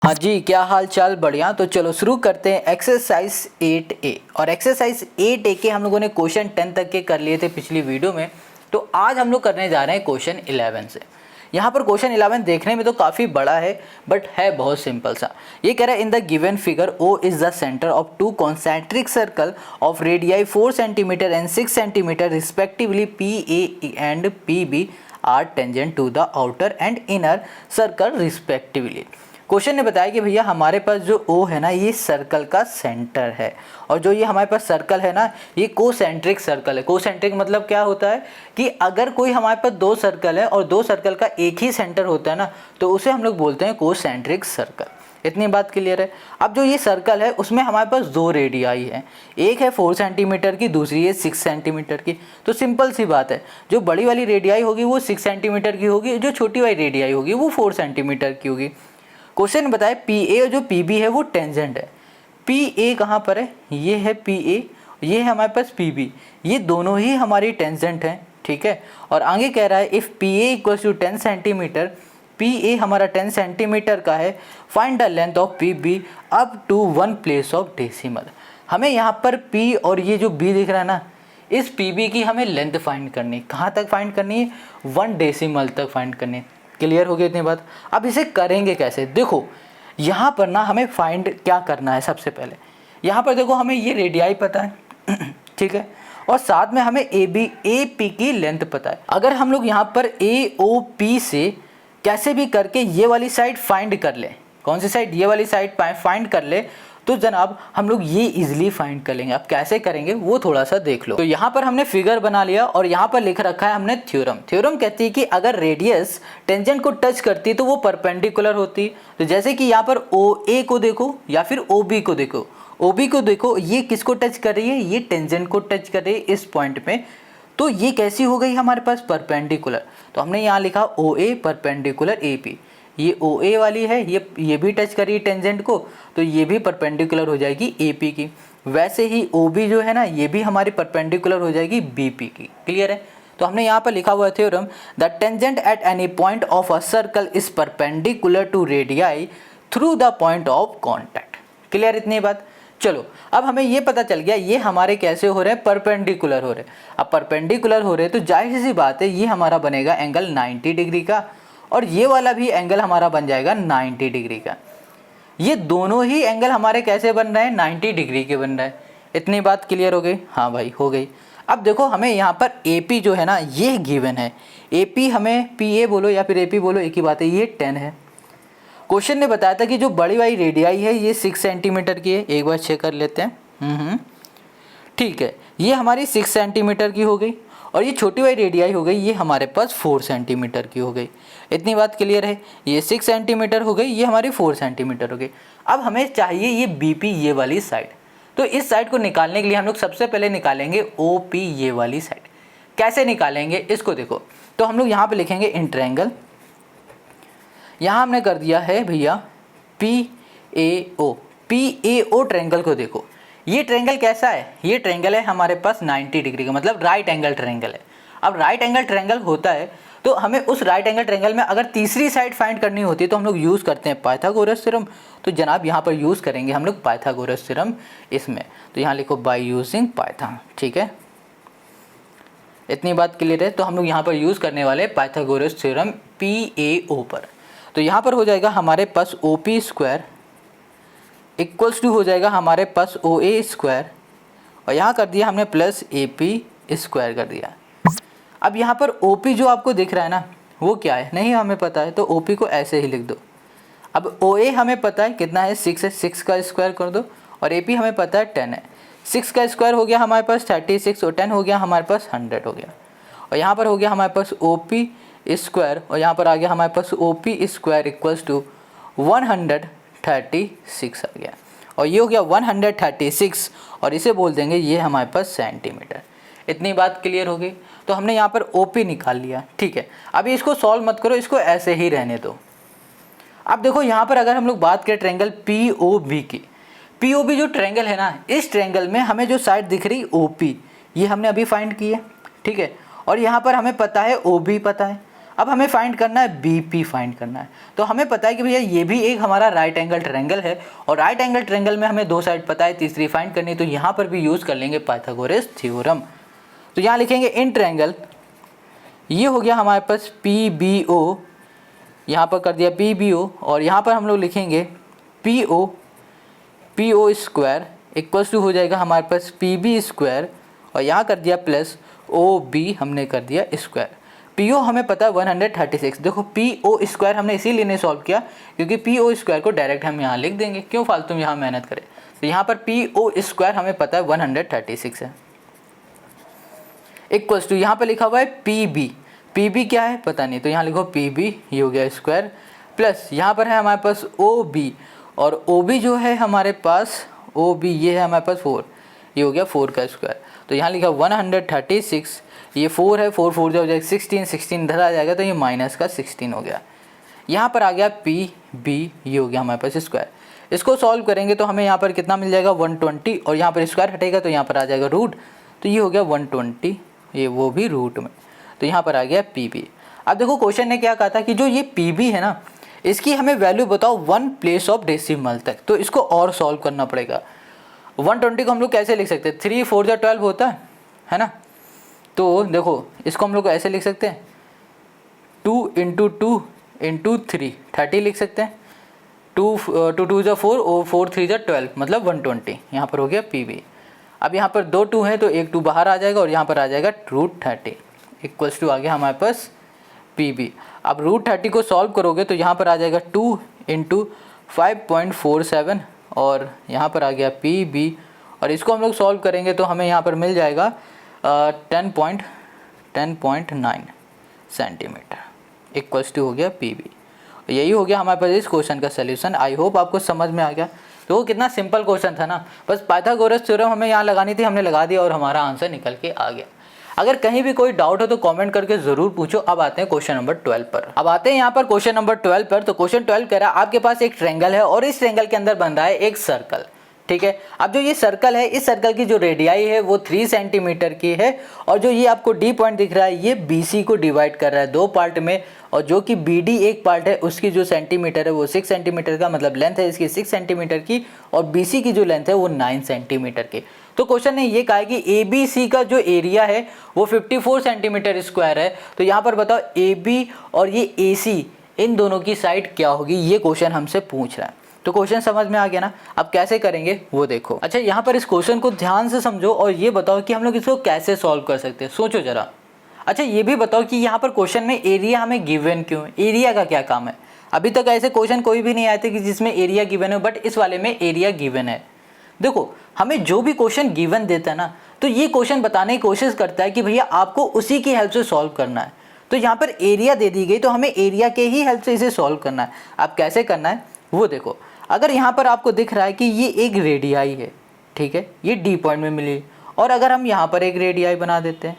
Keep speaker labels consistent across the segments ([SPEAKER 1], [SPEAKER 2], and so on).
[SPEAKER 1] हाँ जी, क्या हाल चाल? बढ़िया। तो चलो शुरू करते हैं एक्सरसाइज 8A। और एक्सरसाइज 8A के हम लोगों ने क्वेश्चन 10 तक के कर लिए थे पिछली वीडियो में। तो आज हम लोग करने जा रहे हैं क्वेश्चन 11 से। यहाँ पर क्वेश्चन 11 देखने में तो काफ़ी बड़ा है बट है बहुत सिंपल सा। ये कह रहा है in the given figure O is the centre of two concentric circle of radii 4 centimetre and 6 centimetre respectively PA and PB are tangent to the outer and inner circle respectively. Question ने बताया कि भैया हमारे पास जो O है ना ये circle का सेंटर है और जो ये हमारे पास सर्कल है ना ये कोसेंट्रिक सर्कल है। कोसेंट्रिक मतलब क्या होता है कि अगर कोई हमारे पास दो सर्कल है और दो सर्कल का एक ही सेंटर होता है ना तो उसे हम लोग बोलते हैं कोसेंट्रिक सर्कल। इतनी बात क्लियर है। अब जो ये सर्कल है उसमें हमारे पास दो रेडियाई है, एक है 4 सेंटीमीटर की, दूसरी है 6 सेंटीमीटर की। तो सिंपल सी बात है, जो बड़ी वाली रेडियाई होगी वो 6 सेंटीमीटर की होगी, जो छोटी वाली रेडियाई होगी वो 4 सेंटीमीटर की होगी। क्वेश्चन बताए PA और जो PB है वो टेंजेंट है। PA कहाँ पर है? ये है PA, ये है हमारे पास PB, ये दोनों ही हमारी टेंजेंट हैं, ठीक है। और आगे कह रहा है if PA equals to 10 centimetre, PA हमारा 10 सेंटीमीटर का है, find the length of PB up to 1 place of decimal. हमें यहाँ पर P और ये जो B दिख रहा है ना, इस PB की हमें लेंथ फाइंड करनी है। कहाँ तक फाइंड करनी है? 1 डेसिमल तक फाइंड करनी है। क्लियर हो गई इतनी बात? अब इसे करेंगे कैसे? देखो यहाँ पर ना हमें फाइंड क्या करना है। सबसे पहले यहाँ पर देखो हमें ये रेडियाई पता है ठीक है, और साथ में हमें AP की लेंथ पता है। अगर हम लोग यहाँ पर AOP से कैसे भी करके ये वाली साइड फाइंड कर ले, कौन सी साइड? ये वाली साइड फाइंड कर ले तो जनाब हम लोग ये इजीली फाइंड कर लेंगे। अब कैसे करेंगे वो थोड़ा सा देख लो। तो यहाँ पर हमने फिगर बना लिया और यहाँ पर लिख रखा है हमने थ्योरम। थ्योरम कहती है कि अगर रेडियस टेंजेंट को टच करती है तो वो परपेंडिकुलर होती है। तो जैसे कि यहाँ पर OA को देखो या फिर OB को देखो, OB को देखो, ये किसको टच कर रही है? ये टेंजेंट को टच कर रही है इस पॉइंट में। तो ये कैसी हो गई हमारे पास? परपेंडिकुलर। तो हमने यहाँ लिखा OA परपेंडिकुलर AP। ये OA वाली है, ये भी टच करी टेंजेंट को, तो ये भी परपेंडिकुलर हो जाएगी AP की। वैसे ही OB जो है ना ये भी हमारी परपेंडिकुलर हो जाएगी BP की। क्लियर है? तो हमने यहाँ पर लिखा हुआ है theorem the tangent at any point of a circle is perpendicular to radii through the point of contact. Clear इतनी बात? चलो अब हमें ये पता चल गया ये हमारे कैसे हो रहे हैं? परपेंडिकुलर हो रहे हैं। अब परपेंडिकुलर हो रहे हैं तो जाहिर सी बात है ये हमारा बनेगा एंगल 90 डिग्री का और ये वाला भी एंगल हमारा बन जाएगा 90 डिग्री का। ये दोनों ही एंगल हमारे कैसे बन रहे हैं? 90 डिग्री के बन रहे हैं। इतनी बात क्लियर हो गई? हाँ भाई हो गई। अब देखो हमें यहाँ पर AP जो है ना ये गिवन है। AP हमें PA बोलो या फिर AP बोलो एक ही बात है, ये 10 है। क्वेश्चन ने बताया था कि जो बड़ी वाली रेडियाई है ये 6 सेंटीमीटर की है। एक बार चेक कर लेते हैं। ठीक है, ये हमारी 6 सेंटीमीटर की हो गई और ये छोटी वाली रेडियाई हो गई, ये हमारे पास 4 सेंटीमीटर की हो गई। इतनी बात क्लियर है? ये 6 सेंटीमीटर हो गई, ये हमारी 4 सेंटीमीटर हो गई। अब हमें चाहिए ये BP ये वाली साइड। तो इस साइड को निकालने के लिए हम लोग सबसे पहले निकालेंगे OP ये वाली साइड। कैसे निकालेंगे इसको देखो। तो हम लोग यहाँ पे लिखेंगे इन ट्रायंगल। यहाँ हमने कर दिया है भैया PAO ट्रायंगल को देखो। ये ट्रायंगल कैसा है? ये ट्रायंगल है हमारे पास 90 डिग्री का, मतलब राइट एंगल ट्रायंगल है। अब राइट एंगल ट्रायंगल होता है तो हमें उस राइट एंगल ट्रायंगल में अगर तीसरी साइड फाइंड करनी होती है तो हम लोग यूज़ करते हैं पाइथागोरस थ्योरम। तो जनाब यहाँ पर यूज़ करेंगे हम लोग पाइथागोरस थ्योरम इसमें। तो यहाँ लिखो बाय यूजिंग पाइथा। ठीक है, इतनी बात क्लियर है? तो हम लोग यहाँ पर यूज़ करने वाले पाइथागोरस थ्योरम PAO पर। तो यहाँ पर हो जाएगा हमारे पास OP स्क्वायर इक्वल्स टू हो जाएगा हमारे पास OA स्क्वायर और यहाँ कर दिया हमने प्लस AP स्क्वायर कर दिया। अब यहाँ पर OP जो आपको दिख रहा है ना वो क्या है? नहीं हमें पता है, तो OP को ऐसे ही लिख दो। अब OA हमें पता है कितना है? 6 है, 6 का स्क्वायर कर दो और AP हमें पता है 10 है। 6 का स्क्वायर हो गया हमारे पास 36 और 10 हो गया हमारे पास 100 हो गया। और यहाँ पर हो गया हमारे पास OP स्क्वायर और यहाँ पर आ गया हमारे पास OP स्क्वायर इक्वल्स टू 136 आ गया और ये हो गया 136 और इसे बोल देंगे ये हमारे पास सेंटीमीटर। इतनी बात क्लियर हो गई? तो हमने यहाँ पर OP निकाल लिया। ठीक है, अभी इसको सॉल्व मत करो, इसको ऐसे ही रहने दो। अब देखो यहाँ पर अगर हम लोग बात करें ट्रायंगल POB की, POB जो ट्रायंगल है ना इस ट्रायंगल में हमें जो साइड दिख रही OP ये हमने अभी फाइंड की है। ठीक है, और यहाँ पर हमें पता है OB पता है। अब हमें फाइंड करना है बीपी फाइंड करना है। तो हमें पता है कि भैया ये भी एक हमारा राइट एंगल ट्रायंगल है और राइट एंगल ट्रायंगल में हमें 2 साइड पता है, तीसरी फाइंड करनी है। तो यहाँ पर भी यूज़ कर लेंगे पाइथागोरस थ्योरम। तो यहाँ लिखेंगे इन ट्रायंगल, ये हो गया हमारे पास पी बी ओ, यहाँ पर कर दिया पी बी ओ, और यहाँ पर हम लोग लिखेंगे P O square equals to हो जाएगा हमारे पास पी बी स्क्वायर, और यहाँ कर दिया प्लस ओ बी हमने कर दिया स्क्वायर। पी ओ हमें पता है 136। देखो पी ओ स्क्वायर हमने इसीलिए नहीं सॉल्व किया क्योंकि पी ओ स्क्वायर को डायरेक्ट हम यहाँ लिख देंगे, क्यों फालतू में यहाँ मेहनत करें। तो यहाँ पर पी ओ स्क्वायर हमें पता है 136 है, इक्वल्स टू यहाँ पर लिखा हुआ है पी बी क्या है पता नहीं, तो यहाँ लिखो पी बी, ये हो गया स्क्वायर, प्लस यहाँ पर है हमारे पास ओ बी, और ओ बी जो है हमारे पास ओ बी ये है हमारे पास 4, ये हो गया 4 का स्क्वायर। तो यहाँ लिखा 136, ये 4 है, 4 4 हो जाएगा 16, 16 इधर आ जाएगा तो ये माइनस का 16 हो गया। यहाँ पर आ गया पी बी, ये हो गया हमारे पास स्क्वायर। इसको सॉल्व करेंगे तो हमें यहाँ पर कितना मिल जाएगा 120, और यहाँ पर स्क्वायर हटेगा तो यहाँ पर आ जाएगा रूट, तो ये हो गया 120, ये वो भी रूट में, तो यहाँ पर आ गया पी बी। अब देखो क्वेश्चन ने क्या कहा था कि जो ये पी बी है ना, इसकी हमें वैल्यू बताओ 1 प्लेस ऑफ डेसिमल तक, तो इसको और सॉल्व करना पड़ेगा। 120 को हम लोग कैसे लिख सकते हैं, 3 4 जा 12 होता है ना। तो देखो इसको हम लोग ऐसे लिख सकते हैं 2 × 2 × 3 30 लिख सकते हैं, 2 2 जा 4 और 4 3 जा 12 मतलब 120, यहाँ पर हो गया पी बी। अब यहाँ पर 2 2 है तो एक 2 बाहर आ जाएगा और यहाँ पर आ जाएगा √30 इक्वल्स टू आ गया हमारे पास पी बी। अब √30 को सॉल्व करोगे तो यहाँ पर आ जाएगा 2 × 5.47 और यहाँ पर आ गया पी बी, और इसको हम लोग सॉल्व करेंगे तो हमें यहाँ पर मिल जाएगा 10.9 सेंटीमीटर इक्वल्स टू हो गया पी बी। यही हो गया हमारे पास इस क्वेश्चन का सलूशन। आई होप आपको समझ में आ गया। तो वो कितना सिंपल क्वेश्चन था ना, बस पाइथागोरस थ्योरम हमें यहाँ लगानी थी, हमने लगा दिया और हमारा आंसर निकल के आ गया। अगर कहीं भी कोई डाउट हो तो कमेंट करके ज़रूर पूछो। अब आते हैं क्वेश्चन नंबर 12 पर। अब आते हैं यहाँ पर क्वेश्चन नंबर 12 पर। तो क्वेश्चन 12 कह रहा है आपके पास एक ट्रायंगल है और इस ट्रायंगल के अंदर बन रहा है एक सर्कल, ठीक है। अब जो ये सर्कल है, इस सर्कल की जो रेडियाई है वो 3 सेंटीमीटर की है, और जो ये आपको डी पॉइंट दिख रहा है ये BC को डिवाइड कर रहा है 2 पार्ट में, और जो कि BD एक पार्ट है उसकी जो सेंटीमीटर है वो 6 सेंटीमीटर का, मतलब लेंथ है इसकी 6 सेंटीमीटर की, और BC की जो लेंथ है वो 9 सेंटीमीटर की। तो क्वेश्चन ने ये कहा है कि ABC का जो एरिया है वो 54 सेंटीमीटर स्क्वायर है। तो यहाँ पर बताओ AB और ये AC इन दोनों की साइड क्या होगी, ये क्वेश्चन हमसे पूछ रहा है। तो क्वेश्चन समझ में आ गया ना। अब कैसे करेंगे वो देखो। अच्छा यहाँ पर इस क्वेश्चन को ध्यान से समझो और ये बताओ कि हम लोग इसको कैसे सॉल्व कर सकते हैं, सोचो जरा। अच्छा ये भी बताओ कि यहाँ पर क्वेश्चन में एरिया हमें गिवन क्यों है, एरिया का क्या काम है। अभी तक ऐसे क्वेश्चन कोई भी नहीं आए थे कि जिसमें एरिया गिवन है, बट इस वाले में एरिया गिवन है। देखो हमें जो भी क्वेश्चन गिवन देता है ना, तो ये क्वेश्चन बताने की कोशिश करता है कि भैया आपको उसी की हेल्प से सॉल्व करना है। तो यहाँ पर एरिया दे दी गई तो हमें एरिया के ही हेल्प से इसे सॉल्व करना है। अब कैसे करना है वो देखो। अगर यहाँ पर आपको दिख रहा है कि ये एक रेडियाई है, ठीक है, ये डी पॉइंट में मिली, और अगर हम यहाँ पर एक रेडियाई बना देते हैं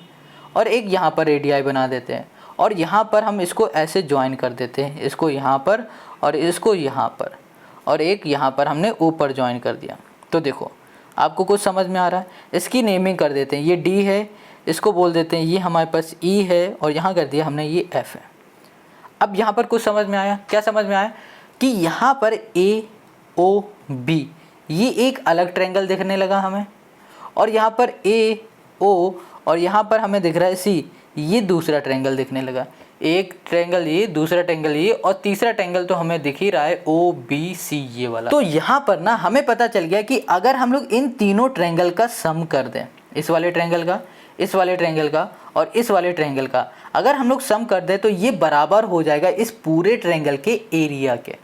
[SPEAKER 1] और एक यहाँ पर रेडियाई बना देते हैं और यहाँ पर हम इसको ऐसे ज्वाइन कर देते हैं, इसको यहाँ पर और इसको यहाँ पर, और एक यहाँ पर हमने ऊपर ज्वाइन कर दिया, तो देखो आपको कुछ समझ में आ रहा है। इसकी नेमिंग कर देते हैं, ये डी है, इसको बोल देते हैं ये हमारे पास ई है, और यहाँ कर दिया हमने ये एफ है। अब यहाँ पर कुछ समझ में आया, क्या समझ में आया कि यहाँ पर ए ओ बी ये एक अलग ट्रायंगल दिखने लगा हमें, और यहाँ पर ए ओ और यहाँ पर हमें दिख रहा है सी, ये दूसरा ट्रायंगल दिखने लगा। एक ट्रायंगल ये, दूसरा ट्रायंगल ये, और तीसरा ट्रायंगल तो हमें दिख ही रहा है ओ बी सी ये वाला। तो यहाँ पर ना हमें पता चल गया कि अगर हम लोग इन तीनों ट्रायंगल का सम कर दें, इस वाले ट्रायंगल का, इस वाले ट्रायंगल का और इस वाले ट्रायंगल का, अगर हम लोग सम कर दें तो ये बराबर हो जाएगा इस पूरे ट्रायंगल के एरिया के।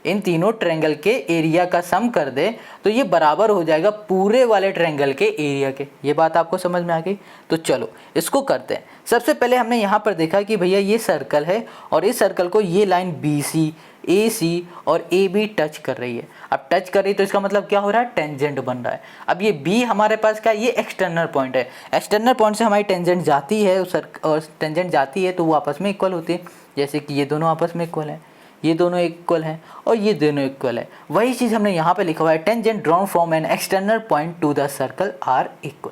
[SPEAKER 1] इन तीनों ट्रायंगल के एरिया का सम कर दे तो ये बराबर हो जाएगा पूरे वाले ट्रायंगल के एरिया के। ये बात आपको समझ में आ गई। तो चलो इसको करते हैं। सबसे पहले हमने यहाँ पर देखा कि भैया ये सर्कल है और इस सर्कल को ये लाइन BC, AC और AB टच कर रही है। अब टच कर रही है तो इसका मतलब क्या हो रहा है, टेंजेंट बन रहा है। अब ये B हमारे पास क्या, ये एक्सटर्नल पॉइंट है। एक्सटर्नल पॉइंट से हमारी टेंजेंट जाती है और टेंजेंट जाती है तो वो आपस में इक्वल होती है। जैसे कि ये दोनों आपस में इक्वल है, ये दोनों इक्वल हैं और ये दोनों इक्वल है। वही चीज़ हमने यहाँ पे लिखा हुआ है, tangent drawn from an external point to the circle are equal.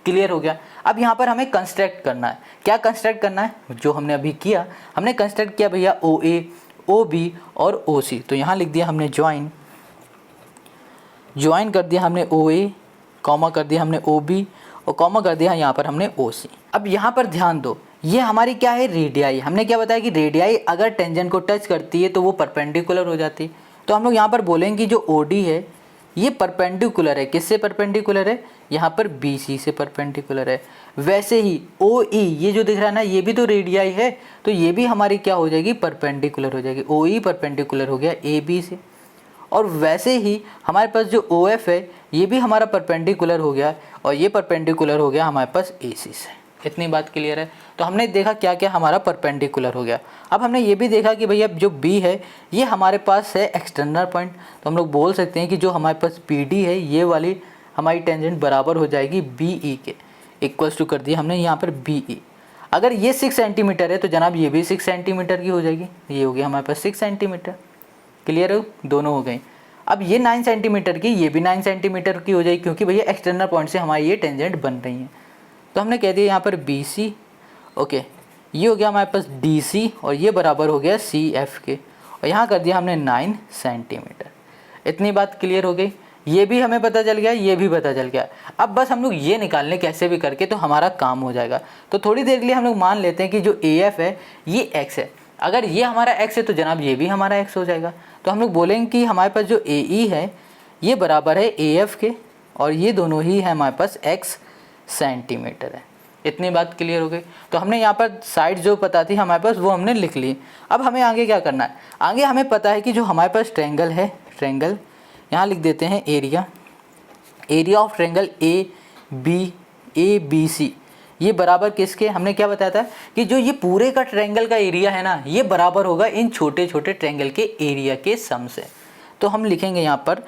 [SPEAKER 1] Clear हो गया। अब यहाँ पर हमें कंस्ट्रक्ट करना है। क्या कंस्ट्रक्ट करना है? जो हमने अभी किया, हमने कंस्ट्रक्ट किया भैया OA, OB और OC। तो यहाँ लिख दिया हमने ज्वाइन कर दिया हमने OA, कॉमा कर दिया हमने OB और कॉमा कर दिया यहाँ पर हमने OC। अब यहाँ पर ध्यान दो, ये हमारी क्या है? रेडियाई। हमने क्या बताया कि रेडियाई अगर टेंजेंट को टच करती है तो वो परपेंडिकुलर हो जाती है। तो हम लोग यहाँ पर बोलेंगे कि जो OD है ये परपेंडिकुलर है। किससे परपेंडिकुलर है? यहाँ पर BC से परपेंडिकुलर है। वैसे ही OE, ये जो दिख रहा है ना, ये भी तो रेडियाई है, तो ये भी हमारी क्या हो जाएगी? परपेंडिकुलर हो जाएगी। OE परपेंडिकुलर हो गया AB से। और वैसे ही हमारे पास जो OF है ये भी हमारा परपेंडिकुलर हो गया और ये परपेंडिकुलर हो गया हमारे पास AC से। इतनी बात क्लियर है। तो हमने देखा क्या क्या हमारा परपेंडिकुलर हो गया। अब हमने ये भी देखा कि भैया जो B है ये हमारे पास है एक्सटर्नल पॉइंट। तो हम लोग बोल सकते हैं कि जो हमारे पास PD है ये वाली हमारी टेंजेंट बराबर हो जाएगी BE के। इक्वल्स टू कर दिया हमने यहाँ पर BE। अगर ये 6 सेंटीमीटर है तो जनाब ये भी 6 सेंटीमीटर की हो जाएगी। ये हो गया हमारे पास 6 सेंटीमीटर। क्लियर हो? दोनों हो गई। अब ये 9 सेंटीमीटर की, ये भी 9 सेंटीमीटर की हो जाएगी क्योंकि भैया एक्सटर्नल पॉइंट से हमारी ये टेंजेंट बन रही है। तो हमने कह दिया यहाँ पर BC, ओके, ये हो गया हमारे पास DC और ये बराबर हो गया CF के और यहाँ कर दिया हमने 9 सेंटीमीटर। इतनी बात क्लियर हो गई। ये भी हमें पता चल गया, ये भी पता चल गया। अब बस हम लोग ये निकालने कैसे भी करके तो हमारा काम हो जाएगा। तो थोड़ी देर के लिए हम लोग मान लेते हैं कि जो AF है ये X है। अगर ये हमारा X है तो जनाब ये भी हमारा X हो जाएगा। तो हम लोग बोलेंगे कि हमारे पास जो AE है ये बराबर है AF के और ये दोनों ही है हमारे पास X सेंटीमीटर है। इतनी बात क्लियर हो गई। तो हमने यहाँ पर साइड जो पता थी हमारे पास वो हमने लिख ली। अब हमें आगे क्या करना है? आगे हमें पता है कि जो हमारे पास ट्रायंगल है, ट्रायंगल यहाँ लिख देते हैं एरिया ऑफ ट्रायंगल ABC ये बराबर किसके? हमने क्या बताया था कि जो ये पूरे का ट्रायंगल का एरिया है ना ये बराबर होगा इन छोटे छोटे ट्रायंगल के एरिया के सम से। तो हम लिखेंगे यहाँ पर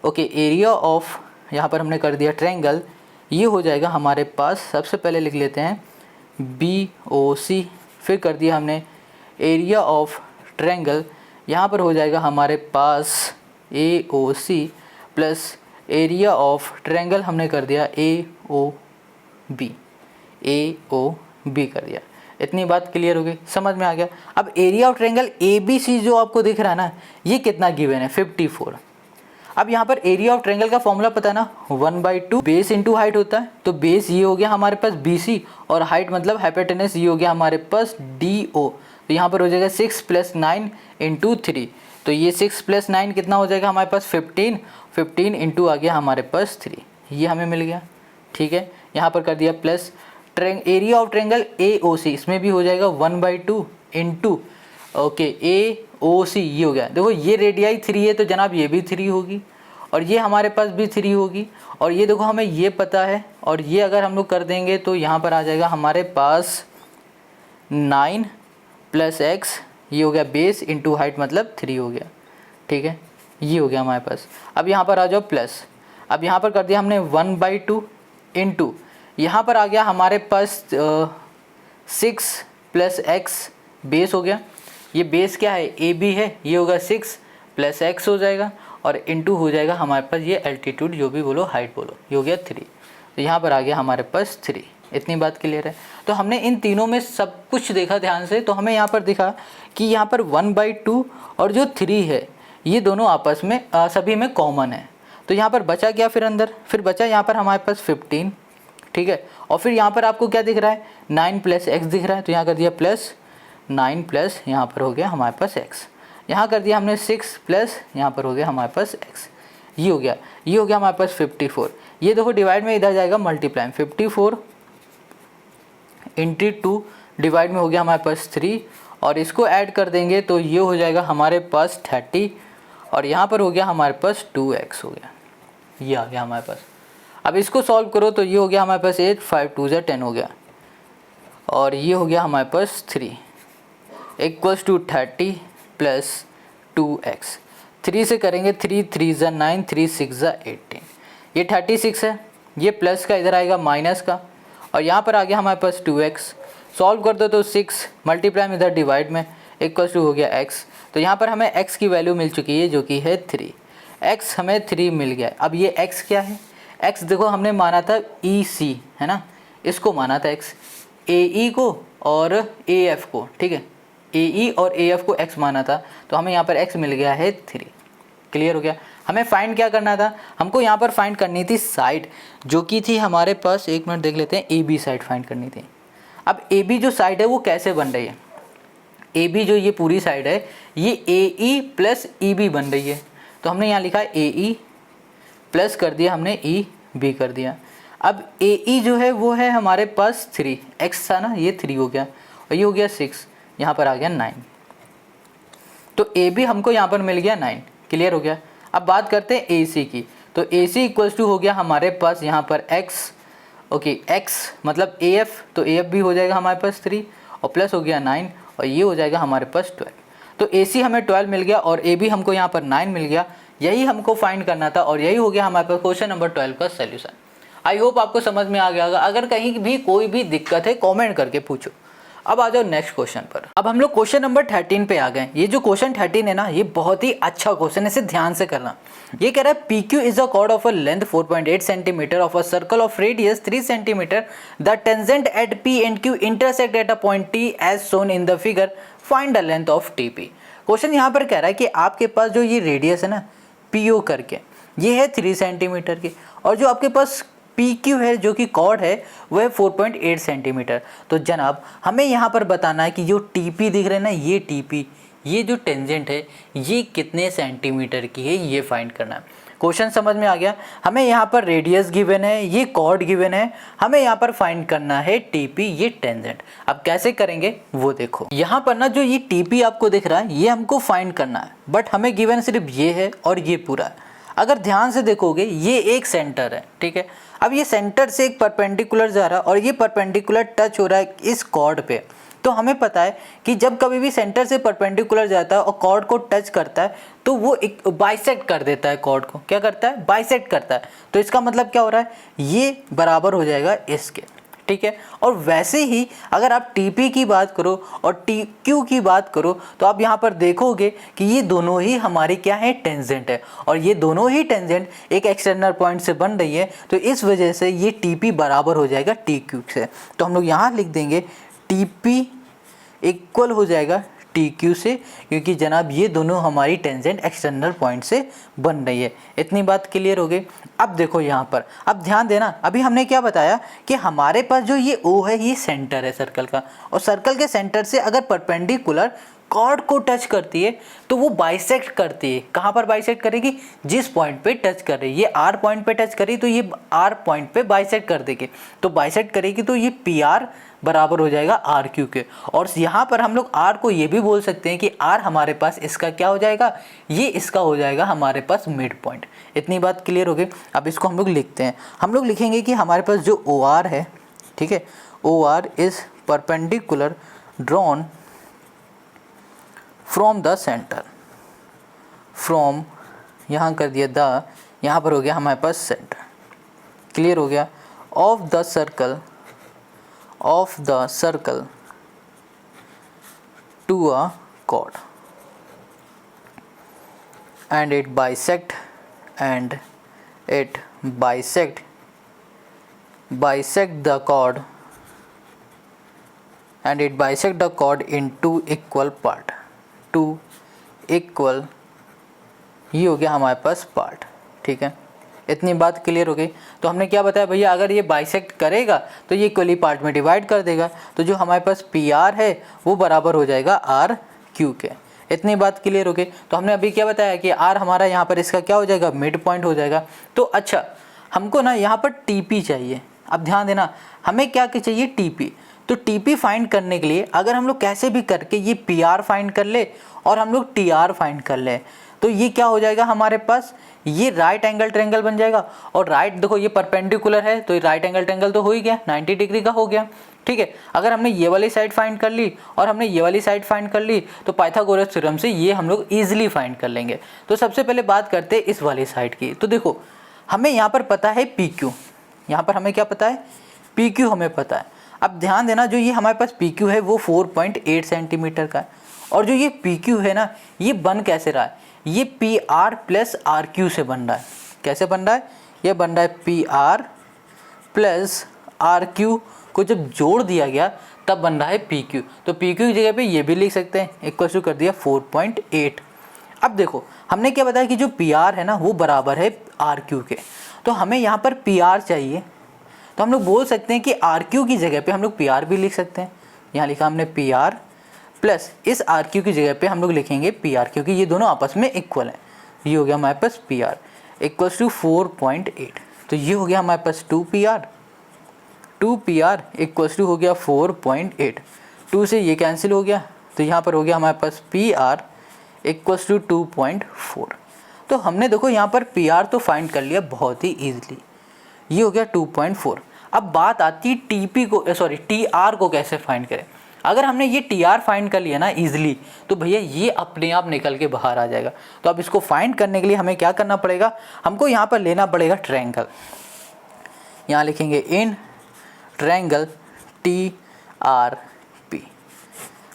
[SPEAKER 1] ओके, एरिया ऑफ, यहाँ पर हमने कर दिया ट्रायंगल, ये हो जाएगा हमारे पास, सबसे पहले लिख लेते हैं BOC, फिर कर दिया हमने एरिया ऑफ ट्रायंगल, यहाँ पर हो जाएगा हमारे पास AOC plus area of triangle हमने कर दिया AOB कर दिया। इतनी बात क्लियर हो गई, समझ में आ गया। अब एरिया ऑफ ट्रायंगल ABC जो आपको दिख रहा है ना ये कितना गिवन है? 54। अब यहाँ पर एरिया ऑफ ट्रायंगल का फॉर्मूला पता है ना, 1/2 बेस इंटू हाइट होता है। तो बेस ये हो गया हमारे पास BC और हाइट मतलब हाइपोटेनस ये हो गया हमारे पास DO। तो यहाँ पर हो जाएगा 6 + 9 × 3। तो ये 6 + 9 कितना हो जाएगा हमारे पास? 15 इंटू आ गया हमारे पास 3, ये हमें मिल गया। ठीक है, यहाँ पर कर दिया plus area of triangle AOC, इसमें भी हो जाएगा 1/2 इंटू ओके AOC, ये हो गया। देखो ये रेडियाई 3 है तो जनाब ये भी 3 होगी और ये हमारे पास भी 3 होगी और ये देखो हमें ये पता है और ये अगर हम लोग कर देंगे तो यहाँ पर आ जाएगा हमारे पास 9 + X, ये हो गया बेस इंटू हाइट मतलब 3 हो गया। ठीक है, ये हो गया हमारे पास। अब यहाँ पर आ जाओ प्लस, अब यहाँ पर कर दिया हमने 1/2 इंटू, यहाँ पर आ गया हमारे पास 6 + X बेस हो गया। ये बेस क्या है? AB है, ये होगा 6 + X हो जाएगा और इंटू हो जाएगा हमारे पास ये एल्टीट्यूड, जो भी बोलो हाइट बोलो, ये हो गया 3। तो यहाँ पर आ गया हमारे पास 3। इतनी बात क्लियर है। तो हमने इन तीनों में सब कुछ देखा ध्यान से, तो हमें यहाँ पर दिखा कि यहाँ पर 1/2 और जो 3 है ये दोनों आपस में सभी में कॉमन है। तो यहाँ पर बचा क्या फिर अंदर? फिर बचा यहाँ पर हमारे पास 15। ठीक है, और फिर यहाँ पर आपको क्या दिख रहा है? 9 + X दिख रहा है। तो यहाँ कर दिया प्लस 9 प्लस यहाँ पर हो गया हमारे पास X, यहाँ कर दिया हमने 6 प्लस यहाँ पर हो गया हमारे पास X, ये हो गया। ये हो गया हमारे पास 54। ये देखो डिवाइड में इधर जाएगा मल्टीप्लाई, 54 × 2 डिवाइड में हो गया हमारे पास 3 और इसको ऐड कर देंगे तो ये हो जाएगा हमारे पास 30 और यहाँ पर हो गया हमारे पास 2X हो गया, ये आ गया हमारे पास। अब इसको सॉल्व करो तो ये हो गया हमारे पास 8, 5 2 10 हो गया और ये हो गया हमारे पास 3 = 30 + 2X। 3 से करेंगे 3 3 × 9, 3 6 × 18, ये 36 है। ये प्लस का इधर आएगा माइनस का और यहाँ पर आ गया हमारे पास 2X। सॉल्व कर दो तो 6 मल्टीप्लाई में इधर डिवाइड में = हो गया X। तो यहाँ पर हमें X की वैल्यू मिल चुकी है जो कि है 3। X हमें 3 मिल गया। अब ये X क्या है? एक्स देखो हमने माना था ई सी है ना, इसको माना था एक्स, ए ई को और ए एफ को, ठीक है, ए ई और ए एफ को एक्स माना था, तो हमें यहाँ पर एक्स मिल गया है 3। क्लियर हो गया। हमें फाइंड क्या करना था, हमको यहाँ पर फाइंड करनी थी साइड जो कि थी हमारे पास, एक मिनट देख लेते हैं, ए बी साइड फाइंड करनी थी। अब ए बी जो साइड है वो कैसे बन रही है, ए बी जो ये पूरी साइड है ये ए ई प्लस ई बी बन रही है, तो हमने यहाँ लिखा ए ई प्लस कर दिया हमने ई बी कर दिया। अब ए ई जो है वो है हमारे पास 3, एक्स था ना ये 3 हो गया और ये हो गया 6, यहाँ पर आ गया 9, तो ए बी हमको यहाँ पर मिल गया 9। क्लियर हो गया। अब बात करते हैं ए सी की, तो ए सी इक्वल्स टू हो गया हमारे पास यहाँ पर एक्स, ओके एक्स मतलब ए एफ, तो ए एफ भी हो जाएगा हमारे पास 3 और प्लस हो गया 9 और ये हो जाएगा हमारे पास 12। तो ए सी हमें 12 मिल गया और ए बी हमको यहाँ पर 9 मिल गया, यही हमको फाइंड करना था और यही हो गया हमारे पास क्वेश्चन नंबर 12 का सोल्यूशन। आई होप आपको समझ में आ गया होगा। अगर कहीं भी कोई भी दिक्कत है कमेंट करके पूछो। अब आ जाओ नेक्स्ट क्वेश्चन पर। अब हम लोग क्वेश्चन नंबर 13 पे आ गए। ये जो क्वेश्चन 13 है ना, ये बहुत ही अच्छा क्वेश्चन है, इसे ध्यान से करना। ये कह रहा है P Q is a chord of a length 4.8 centimetre of a circle of radius 3 centimetre, the tangent at P and Q intersect at a point T as shown in the figure, find the length of T P. Question यहाँ पर कह रहा है कि आपके पास जो ये radius है ना पी ओ करके, ये है 3 सेंटीमीटर की, और जो आपके पास पी क्यू है जो कि कॉर्ड है वो है 4.8 सेंटीमीटर। तो जनाब हमें यहाँ पर बताना है कि जो टी पी दिख रहे हैं ना, ये टी पी, ये जो टेंजेंट है ये कितने सेंटीमीटर की है, ये फाइंड करना है। क्वेश्चन समझ में आ गया। हमें यहाँ पर रेडियस गिवन है, ये कॉर्ड गिवन है, हमें यहाँ पर फाइंड करना है टी पी, ये टेंजेंट। अब कैसे करेंगे वो देखो। यहाँ पर ना जो ये टी पी आपको दिख रहा है ये हमको फाइंड करना है, बट हमें गिवन सिर्फ ये है और ये पूरा है। अगर ध्यान से देखोगे ये एक सेंटर है, ठीक है। अब ये सेंटर से एक परपेंडिकुलर जा रहा है और ये परपेंडिकुलर टच हो रहा है इस कॉर्ड पे, तो हमें पता है कि जब कभी भी सेंटर से परपेंडिकुलर जाता है और कॉर्ड को टच करता है तो वो एक बाइसेक्ट कर देता है, कॉर्ड को क्या करता है, बाइसेक्ट करता है। तो इसका मतलब क्या हो रहा है, ये बराबर हो जाएगा इसके, ठीक है। और वैसे ही अगर आप टीपी की बात करो और टी क्यू की बात करो तो आप यहाँ पर देखोगे कि ये दोनों ही हमारी क्या है, टेंजेंट है, और ये दोनों ही टेंजेंट एक एक्सटर्नल पॉइंट से बन रही है, तो इस वजह से ये टीपी बराबर हो जाएगा टी क्यू से। तो हम लोग यहाँ लिख देंगे टीपी इक्वल हो जाएगा टी क्यू से, क्योंकि जनाब ये दोनों हमारी टेंजेंट एक्सटर्नल पॉइंट से बन रही है। इतनी बात क्लियर हो गई। अब देखो यहाँ पर, अब ध्यान देना, अभी हमने क्या बताया कि हमारे पास जो ये ओ है ये सेंटर है सर्कल का, और सर्कल के सेंटर से अगर परपेंडिकुलर कॉर्ड को टच करती है तो वो बाइसेक्ट करती है। कहाँ पर बाइसेक्ट करेगी, जिस पॉइंट पे टच कर रही है। ये आर पॉइंट पे टच करी तो ये आर पॉइंट पे बाइसेक्ट कर देगी, तो बाइसेक्ट करेगी तो ये पी आर बराबर हो जाएगा आर क्यू के। और यहाँ पर हम लोग आर को ये भी बोल सकते हैं कि आर हमारे पास इसका क्या हो जाएगा, ये इसका हो जाएगा हमारे पास मिड पॉइंट। इतनी बात क्लियर हो गई। अब इसको हम लोग लिखते हैं। हम लोग लिखेंगे कि हमारे पास जो ओ आर है, ठीक है, O R is perpendicular drawn from the centre, फ्रॉम यहाँ कर दिया द, यहाँ पर हो गया हमारे पास सेंटर। क्लियर हो गया। Of the circle, of the circle to a chord and it bisect the chord and it bisect the chord in two equal part, two equal, ये हो गया हमारे पास पार्ट, ठीक है। इतनी बात क्लियर हो गई। तो हमने क्या बताया भैया, अगर ये बाइसेक्ट करेगा तो ये इक्वली पार्ट में डिवाइड कर देगा, तो जो हमारे पास पी आर है वो बराबर हो जाएगा आर क्यू के। इतनी बात क्लियर हो गई। तो हमने अभी क्या बताया कि आर हमारा यहाँ पर इसका क्या हो जाएगा, मिड पॉइंट हो जाएगा। तो अच्छा हमको ना यहाँ पर टी पी चाहिए। अब ध्यान देना, हमें क्या चाहिए, टी पी। तो टी पी फाइंड करने के लिए अगर हम लोग कैसे भी करके ये पी आर फाइंड कर ले और हम लोग टी आर फाइंड कर ले, तो ये क्या हो जाएगा हमारे पास, ये राइट एंगल ट्रायंगल बन जाएगा। और राइट देखो ये परपेंडिकुलर है तो ये राइट एंगल ट्रायंगल तो हो ही गया, 90 डिग्री का हो गया, ठीक है। अगर हमने ये वाली साइड फाइंड कर ली और हमने ये वाली साइड फाइंड कर ली तो पाइथागोरस थ्योरम से ये हम लोग ईजिली फाइंड कर लेंगे। तो सबसे पहले बात करते हैं इस वाली साइड की। तो देखो हमें यहाँ पर पता है पी क्यू, यहाँ पर हमें क्या पता है, पी क्यू हमें पता है। अब ध्यान देना, जो ये हमारे पास पी क्यू है वो 4.8 सेंटीमीटर का है, और जो ये पी क्यू है ना ये बन कैसे रहा है, ये P R plus R Q से बन रहा है। कैसे बन रहा है, ये बन रहा है P R plus R Q को जब जोड़ दिया गया तब बन रहा है पी क्यू। तो पी क्यू की जगह पे ये भी लिख सकते हैं, इक्वल टू कर दिया 4.8। अब देखो हमने क्या बताया कि जो पी आर है ना वो बराबर है आर क्यू के, तो हमें यहाँ पर पी आर चाहिए, तो हम लोग बोल सकते हैं कि आर क्यू की जगह पे हम लोग पी आर भी लिख सकते हैं। यहाँ लिखा हमने पी आर प्लस इस आर क्यू की जगह पे हम लोग लिखेंगे पी आर, क्योंकि ये दोनों आपस में इक्वल हैं। ये हो गया हमारे पास पी आर इक्वल्स टू 4.8। तो ये हो गया हमारे पास 2 पी आर इक्वल्स टू हो गया 4.8। 2 से ये कैंसिल हो गया, तो यहाँ पर हो गया हमारे पास पी आर इक्वल्स टू 2.4। तो हमने देखो यहाँ पर पी आर तो फाइंड कर लिया बहुत ही ईजिली, ये हो गया 2.4। अब बात आती है टी आर को कैसे फाइंड करें। अगर हमने ये टी आर फाइंड कर लिया ना ईजिली, तो भैया ये अपने आप निकल के बाहर आ जाएगा। तो अब इसको फाइंड करने के लिए हमें क्या करना पड़ेगा, हमको यहाँ पर लेना पड़ेगा ट्रायंगल। यहाँ लिखेंगे in triangle T R P,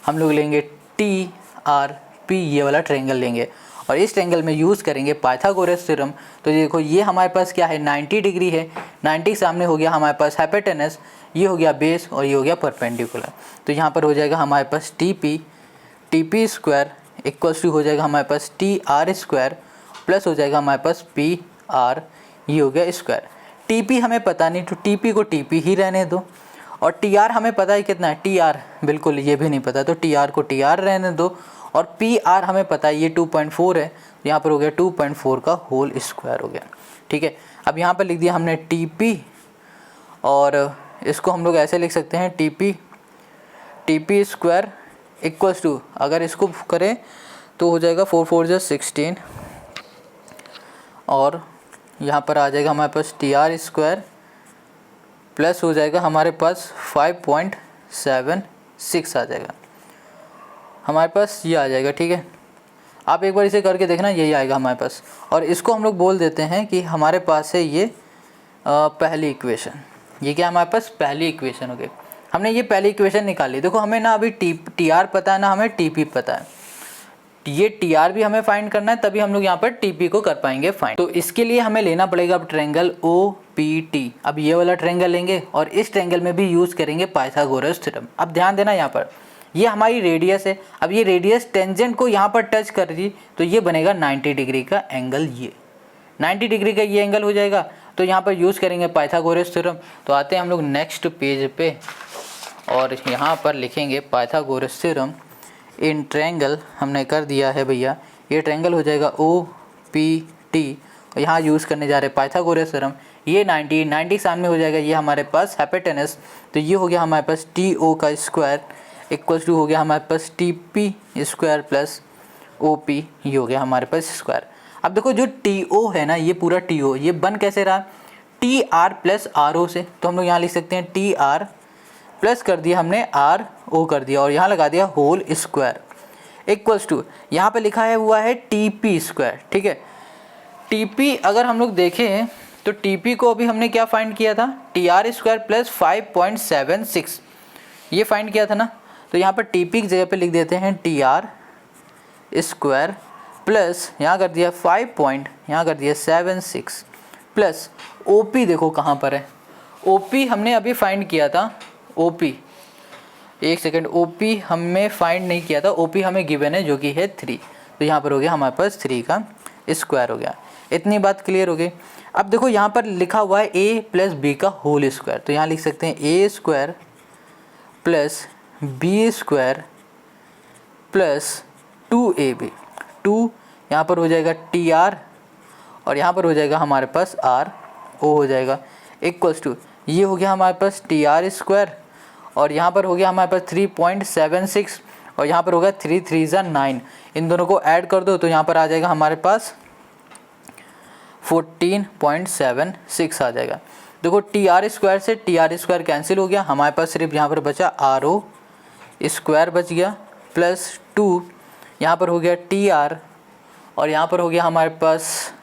[SPEAKER 1] हम लोग लेंगे टी आर पी, ये वाला ट्रायंगल लेंगे और इस ट्रायंगल में यूज़ करेंगे पाइथागोरस थ्योरम। तो देखो ये हमारे पास क्या है 90 डिग्री है, 90 के सामने हो गया हमारे पास हाइपोटेनस, ये हो गया बेस और ये हो गया परपेंडिकुलर। तो यहाँ पर हो जाएगा हमारे पास T P square equals to हो जाएगा हमारे पास टी आर स्क्वायर प्लस हो जाएगा हमारे पास पी आर, ये हो गया स्क्वायर। टी पी हमें पता नहीं, तो टी पी को टी पी ही रहने दो, और टी आर हमें पता है कितना है, टी आर बिल्कुल ये भी नहीं पता, तो टी आर को टी आर रहने दो, और पी आर हमें पता है ये 2.4 है, यहाँ पर हो गया 2.4 का होल स्क्वायर हो गया। ठीक है, अब यहाँ पर लिख दिया हमने टी पी, और इसको हम लोग ऐसे लिख सकते हैं T P square equals to, अगर इसको करें तो हो जाएगा 4 4 जा 16, और यहाँ पर आ जाएगा हमारे पास टी आर स्क्वायर प्लस हो जाएगा हमारे पास 5.76 आ जाएगा हमारे पास, ये आ जाएगा। ठीक है, आप एक बार इसे करके देखना, यही आएगा हमारे पास। और इसको हम लोग बोल देते हैं कि हमारे पास है ये पहली इक्वेशन। ये क्या हमारे पास पहली इक्वेशन हो गई। हमने ये पहली इक्वेशन निकाली। देखो हमें ना अभी टी आर पता है ना हमें टी पी पता है, ये टी आर भी हमें फाइंड करना है, तभी हम लोग यहाँ पर टी पी को कर पाएंगे फाइंड। तो इसके लिए हमें लेना पड़ेगा अब ट्रायंगल ओ पी टी। अब ये वाला ट्रायंगल लेंगे और इस ट्रायंगल में भी यूज़ करेंगे पाइथागोरस थ्योरम। अब ध्यान देना, यहाँ पर ये हमारी रेडियस है। अब ये रेडियस टेंजेंट को यहाँ पर टच कर दी तो ये बनेगा 90 डिग्री का एंगल, ये 90 डिग्री का ये एंगल हो जाएगा। तो यहाँ पर यूज़ करेंगे पाइथागोरस थ्योरम। तो आते हैं हम लोग नेक्स्ट पेज पे, और यहाँ पर लिखेंगे पाइथागोरस थ्योरम इन ट्रायंगल। हमने कर दिया है भैया, ये ट्रायंगल हो जाएगा ओ पी टी, और यहाँ यूज़ करने जा रहे हैं पाइथागोरस थ्योरम। ये 90 सामने हो जाएगा, ये हमारे पास हाइपोटेनस, तो ये हो गया हमारे पास टी ओ का स्क्वायर इक्वल्स टू हो गया हमारे पास T P square plus O P, ये हो गया हमारे पास स्क्वायर। अब देखो जो टी ओ है ना, ये पूरा टी ओ ये बन कैसे रहा, T R plus R O से। तो हम लोग यहाँ लिख सकते हैं टी आर प्लस कर दिया हमने आर ओ कर दिया, और यहाँ लगा दिया होल स्क्वायर इक्वल्स टू, यहाँ पे लिखा है हुआ है टी पी स्क्वायर। ठीक है, टी पी अगर हम लोग देखें तो टी पी को अभी हमने क्या फाइंड किया था, टी आर स्क्वायर प्लस 5.76 ये फाइंड किया था ना। तो यहाँ पर टी पी की जगह पे लिख देते हैं टी आर स्क्वायर प्लस यहाँ कर दिया 5.76 प्लस ओ पी, देखो कहाँ पर है ओ पी, हमने अभी फाइंड किया था ओ पी, एक सेकेंड, ओ पी हमें फाइंड नहीं किया था, ओ पी हमें गिवन है जो कि है 3। तो यहाँ पर हो गया हमारे पास 3 का स्क्वायर हो गया। इतनी बात क्लियर हो गई। अब देखो यहाँ पर लिखा हुआ है ए प्लस बी का होल स्क्वायर, तो यहाँ लिख सकते हैं A square plus B square plus 2ab, 2 यहाँ पर हो जाएगा टी आर और यहाँ पर हो जाएगा हमारे पास आर ओ हो जाएगा इक्वल्स टू, ये हो गया हमारे पास टी आर स्क्वायर और यहाँ पर हो गया हमारे पास 3.76 और यहाँ पर होगा 3 3 ज़ा 9, इन दोनों को ऐड कर दो तो यहाँ पर आ जाएगा हमारे पास 14.76 आ जाएगा। देखो टी आर स्क्वायर से टी आर स्क्वायर कैंसिल हो गया, हमारे पास सिर्फ यहाँ पर बचा आर ओ स्क्वायर बच गया प्लस 2, यहाँ पर हो गया टी आर और यहाँ पर हो गया हमारे पास,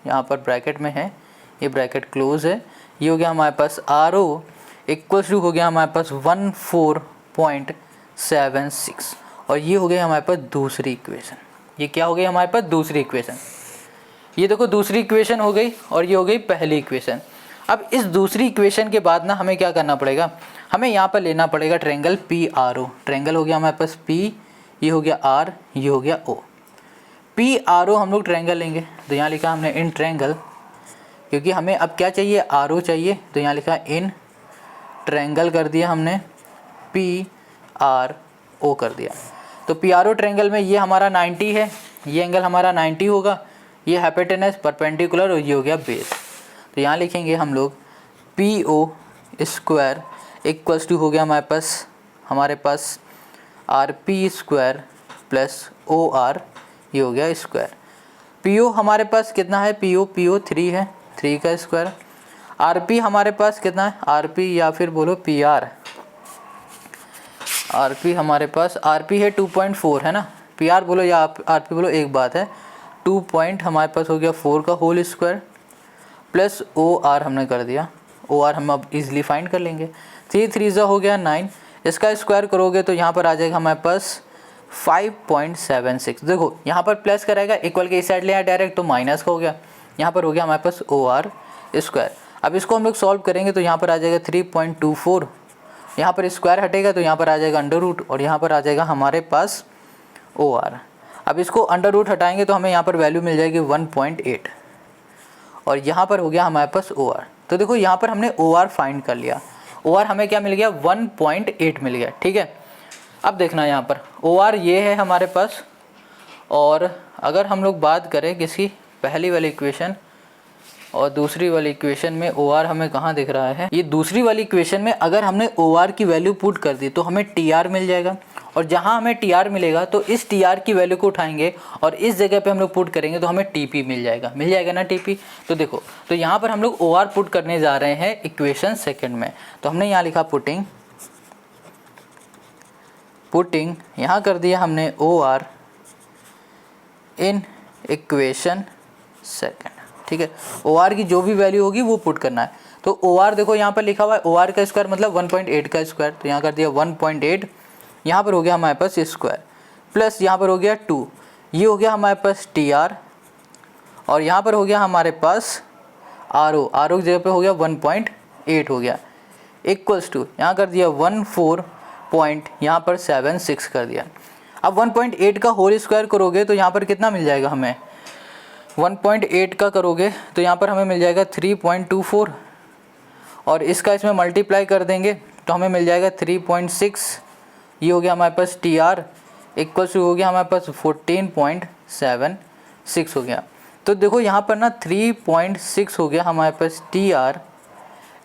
[SPEAKER 1] यहाँ पर ब्रैकेट में है, ये ब्रैकेट क्लोज है, ये हो गया हमारे पास आर ओ इक्वल्स टू हो गया हमारे पास 14.76 और ये हो गया हमारे पास दूसरी इक्वेशन। ये क्या हो गई हमारे पास दूसरी इक्वेशन। ये देखो दूसरी इक्वेशन हो गई और ये हो गई पहली इक्वेशन। अब इस दूसरी इक्वेशन के बाद ना हमें क्या करना पड़ेगा, हमें यहाँ पर लेना पड़ेगा triangle P R O. Triangle हो गया हमारे पास पी, ये हो गया आर, ये हो गया ओ। पी आर ओ हम लोग ट्रायंगल लेंगे, तो यहाँ लिखा हमने इन ट्रायंगल, क्योंकि हमें अब क्या चाहिए, आर ओ चाहिए, तो यहाँ लिखा इन ट्रायंगल कर दिया हमने, पी आर ओ कर दिया। तो पी आर ओ ट्रायंगल में ये हमारा 90 है, ये एंगल हमारा 90 होगा, ये हाइपोटेनस परपेंडिकुलर और ये हो गया बेस। तो यहाँ लिखेंगे हम लोग P O square equals to हो गया हमारे पास R P square plus O R, ये हो गया स्क्वायर। पी ओ हमारे पास कितना है, पी ओ 3 है, 3 का स्क्वायर। आर पी हमारे पास कितना है, आर पी या फिर बोलो पी आर, आर पी हमारे पास आर पी है 2.4 है ना, पी आर बोलो या आर पी बोलो एक बात है। 2 पॉइंट हमारे पास हो गया 4 का whole square plus O R हमने कर दिया, ओ आर हम अब इजीली फाइंड कर लेंगे। 3 3 हो गया 9, इसका स्क्वायर करोगे तो यहाँ पर आ जाएगा हमारे पास 5.76। देखो यहाँ पर प्लस कराएगा, इक्वल के इस साइड ले आया डायरेक्ट तो माइनस का हो गया, यहाँ पर हो गया हमारे पास ओ आर स्क्वायर। अब इसको हम लोग सॉल्व करेंगे तो यहाँ पर आ जाएगा 3.24, यहाँ पर स्क्वायर हटेगा तो यहाँ पर आ जाएगा अंडर रूट और यहाँ पर आ जाएगा हमारे पास ओ आर। अब इसको अंडर रूट हटाएंगे तो हमें यहाँ पर वैल्यू मिल जाएगी 1.8 और यहाँ पर हो गया हमारे पास ओ आर। तो देखो यहाँ पर हमने ओ आर फाइंड कर लिया, ओ आर हमें क्या मिल गया, 1.8 मिल गया। ठीक है, अब देखना यहाँ पर ओ आर ये है हमारे पास, और अगर हम लोग बात करें किसी पहली वाली इक्वेशन और दूसरी वाली इक्वेशन में ओ आर हमें कहाँ दिख रहा है, ये दूसरी वाली इक्वेशन में अगर हमने ओ आर की वैल्यू पुट कर दी तो हमें टी आर मिल जाएगा, और जहाँ हमें टी आर मिलेगा तो इस टी आर की वैल्यू को उठाएंगे और इस जगह पे हम लोग पुट करेंगे तो हमें टी पी मिल जाएगा ना टी पी। तो देखो, तो यहाँ पर हम लोग ओ आर पुट करने जा रहे हैं इक्वेशन सेकेंड में, तो हमने यहाँ लिखा पुटिंग यहाँ कर दिया हमने O R in equation second. ठीक है, ओ आर की जो भी वैल्यू होगी वो पुट करना है। तो ओ आर देखो यहाँ पर लिखा हुआ है ओ आर का स्क्वायर मतलब 1.8 का स्क्वायर, तो यहाँ कर दिया 1.8, यहाँ पर हो गया हमारे पास स्क्वायर प्लस यहाँ पर हो गया 2, ये हो गया हमारे पास टी आर, और यहाँ पर हो गया हमारे पास आर ओ, आर ओ की जगह पे हो गया 1.8 हो गया, इक्वल्स टू यहाँ कर दिया 14 पॉइंट यहाँ पर 76 कर दिया। अब 1.8 का होल स्क्वायर करोगे तो यहाँ पर कितना मिल जाएगा हमें, 1.8 का करोगे तो यहाँ पर हमें मिल जाएगा 3.24, और इसका इसमें मल्टीप्लाई कर देंगे तो हमें मिल जाएगा 3.6, ये हो गया हमारे पास टी आर, इक्वल्स टू हो गया हमारे पास 14.76 हो गया। तो देखो यहाँ पर ना 3.6 हो गया हमारे पास टी आर,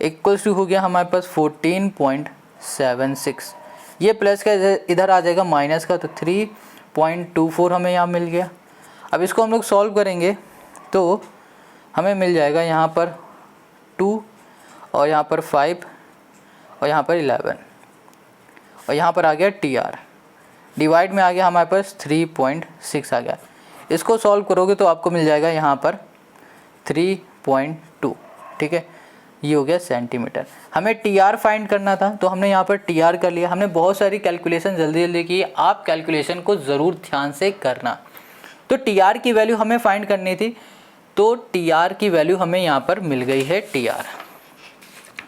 [SPEAKER 1] इक्वल्स टू हो गया हमारे पास 14.76, ये प्लस का इधर आ जाएगा माइनस का, तो 3.24 हमें यहाँ मिल गया। अब इसको हम लोग सॉल्व करेंगे तो हमें मिल जाएगा यहाँ पर 2 और यहाँ पर 5 और यहाँ पर 11 और यहाँ पर आ गया टी आर, डिवाइड में आ गया हमारे पास 3.6 आ गया। इसको सॉल्व करोगे तो आपको मिल जाएगा यहाँ पर 3.2। ठीक है, ये हो गया सेंटीमीटर। हमें टी आर फाइंड करना था तो हमने यहाँ पर टी आर कर लिया। हमने बहुत सारी कैलकुलेशन जल्दी जल्दी की, आप कैलकुलेशन को ज़रूर ध्यान से करना। तो टी आर की वैल्यू हमें फाइंड करनी थी, तो टी आर की वैल्यू हमें यहाँ पर मिल गई है टी आर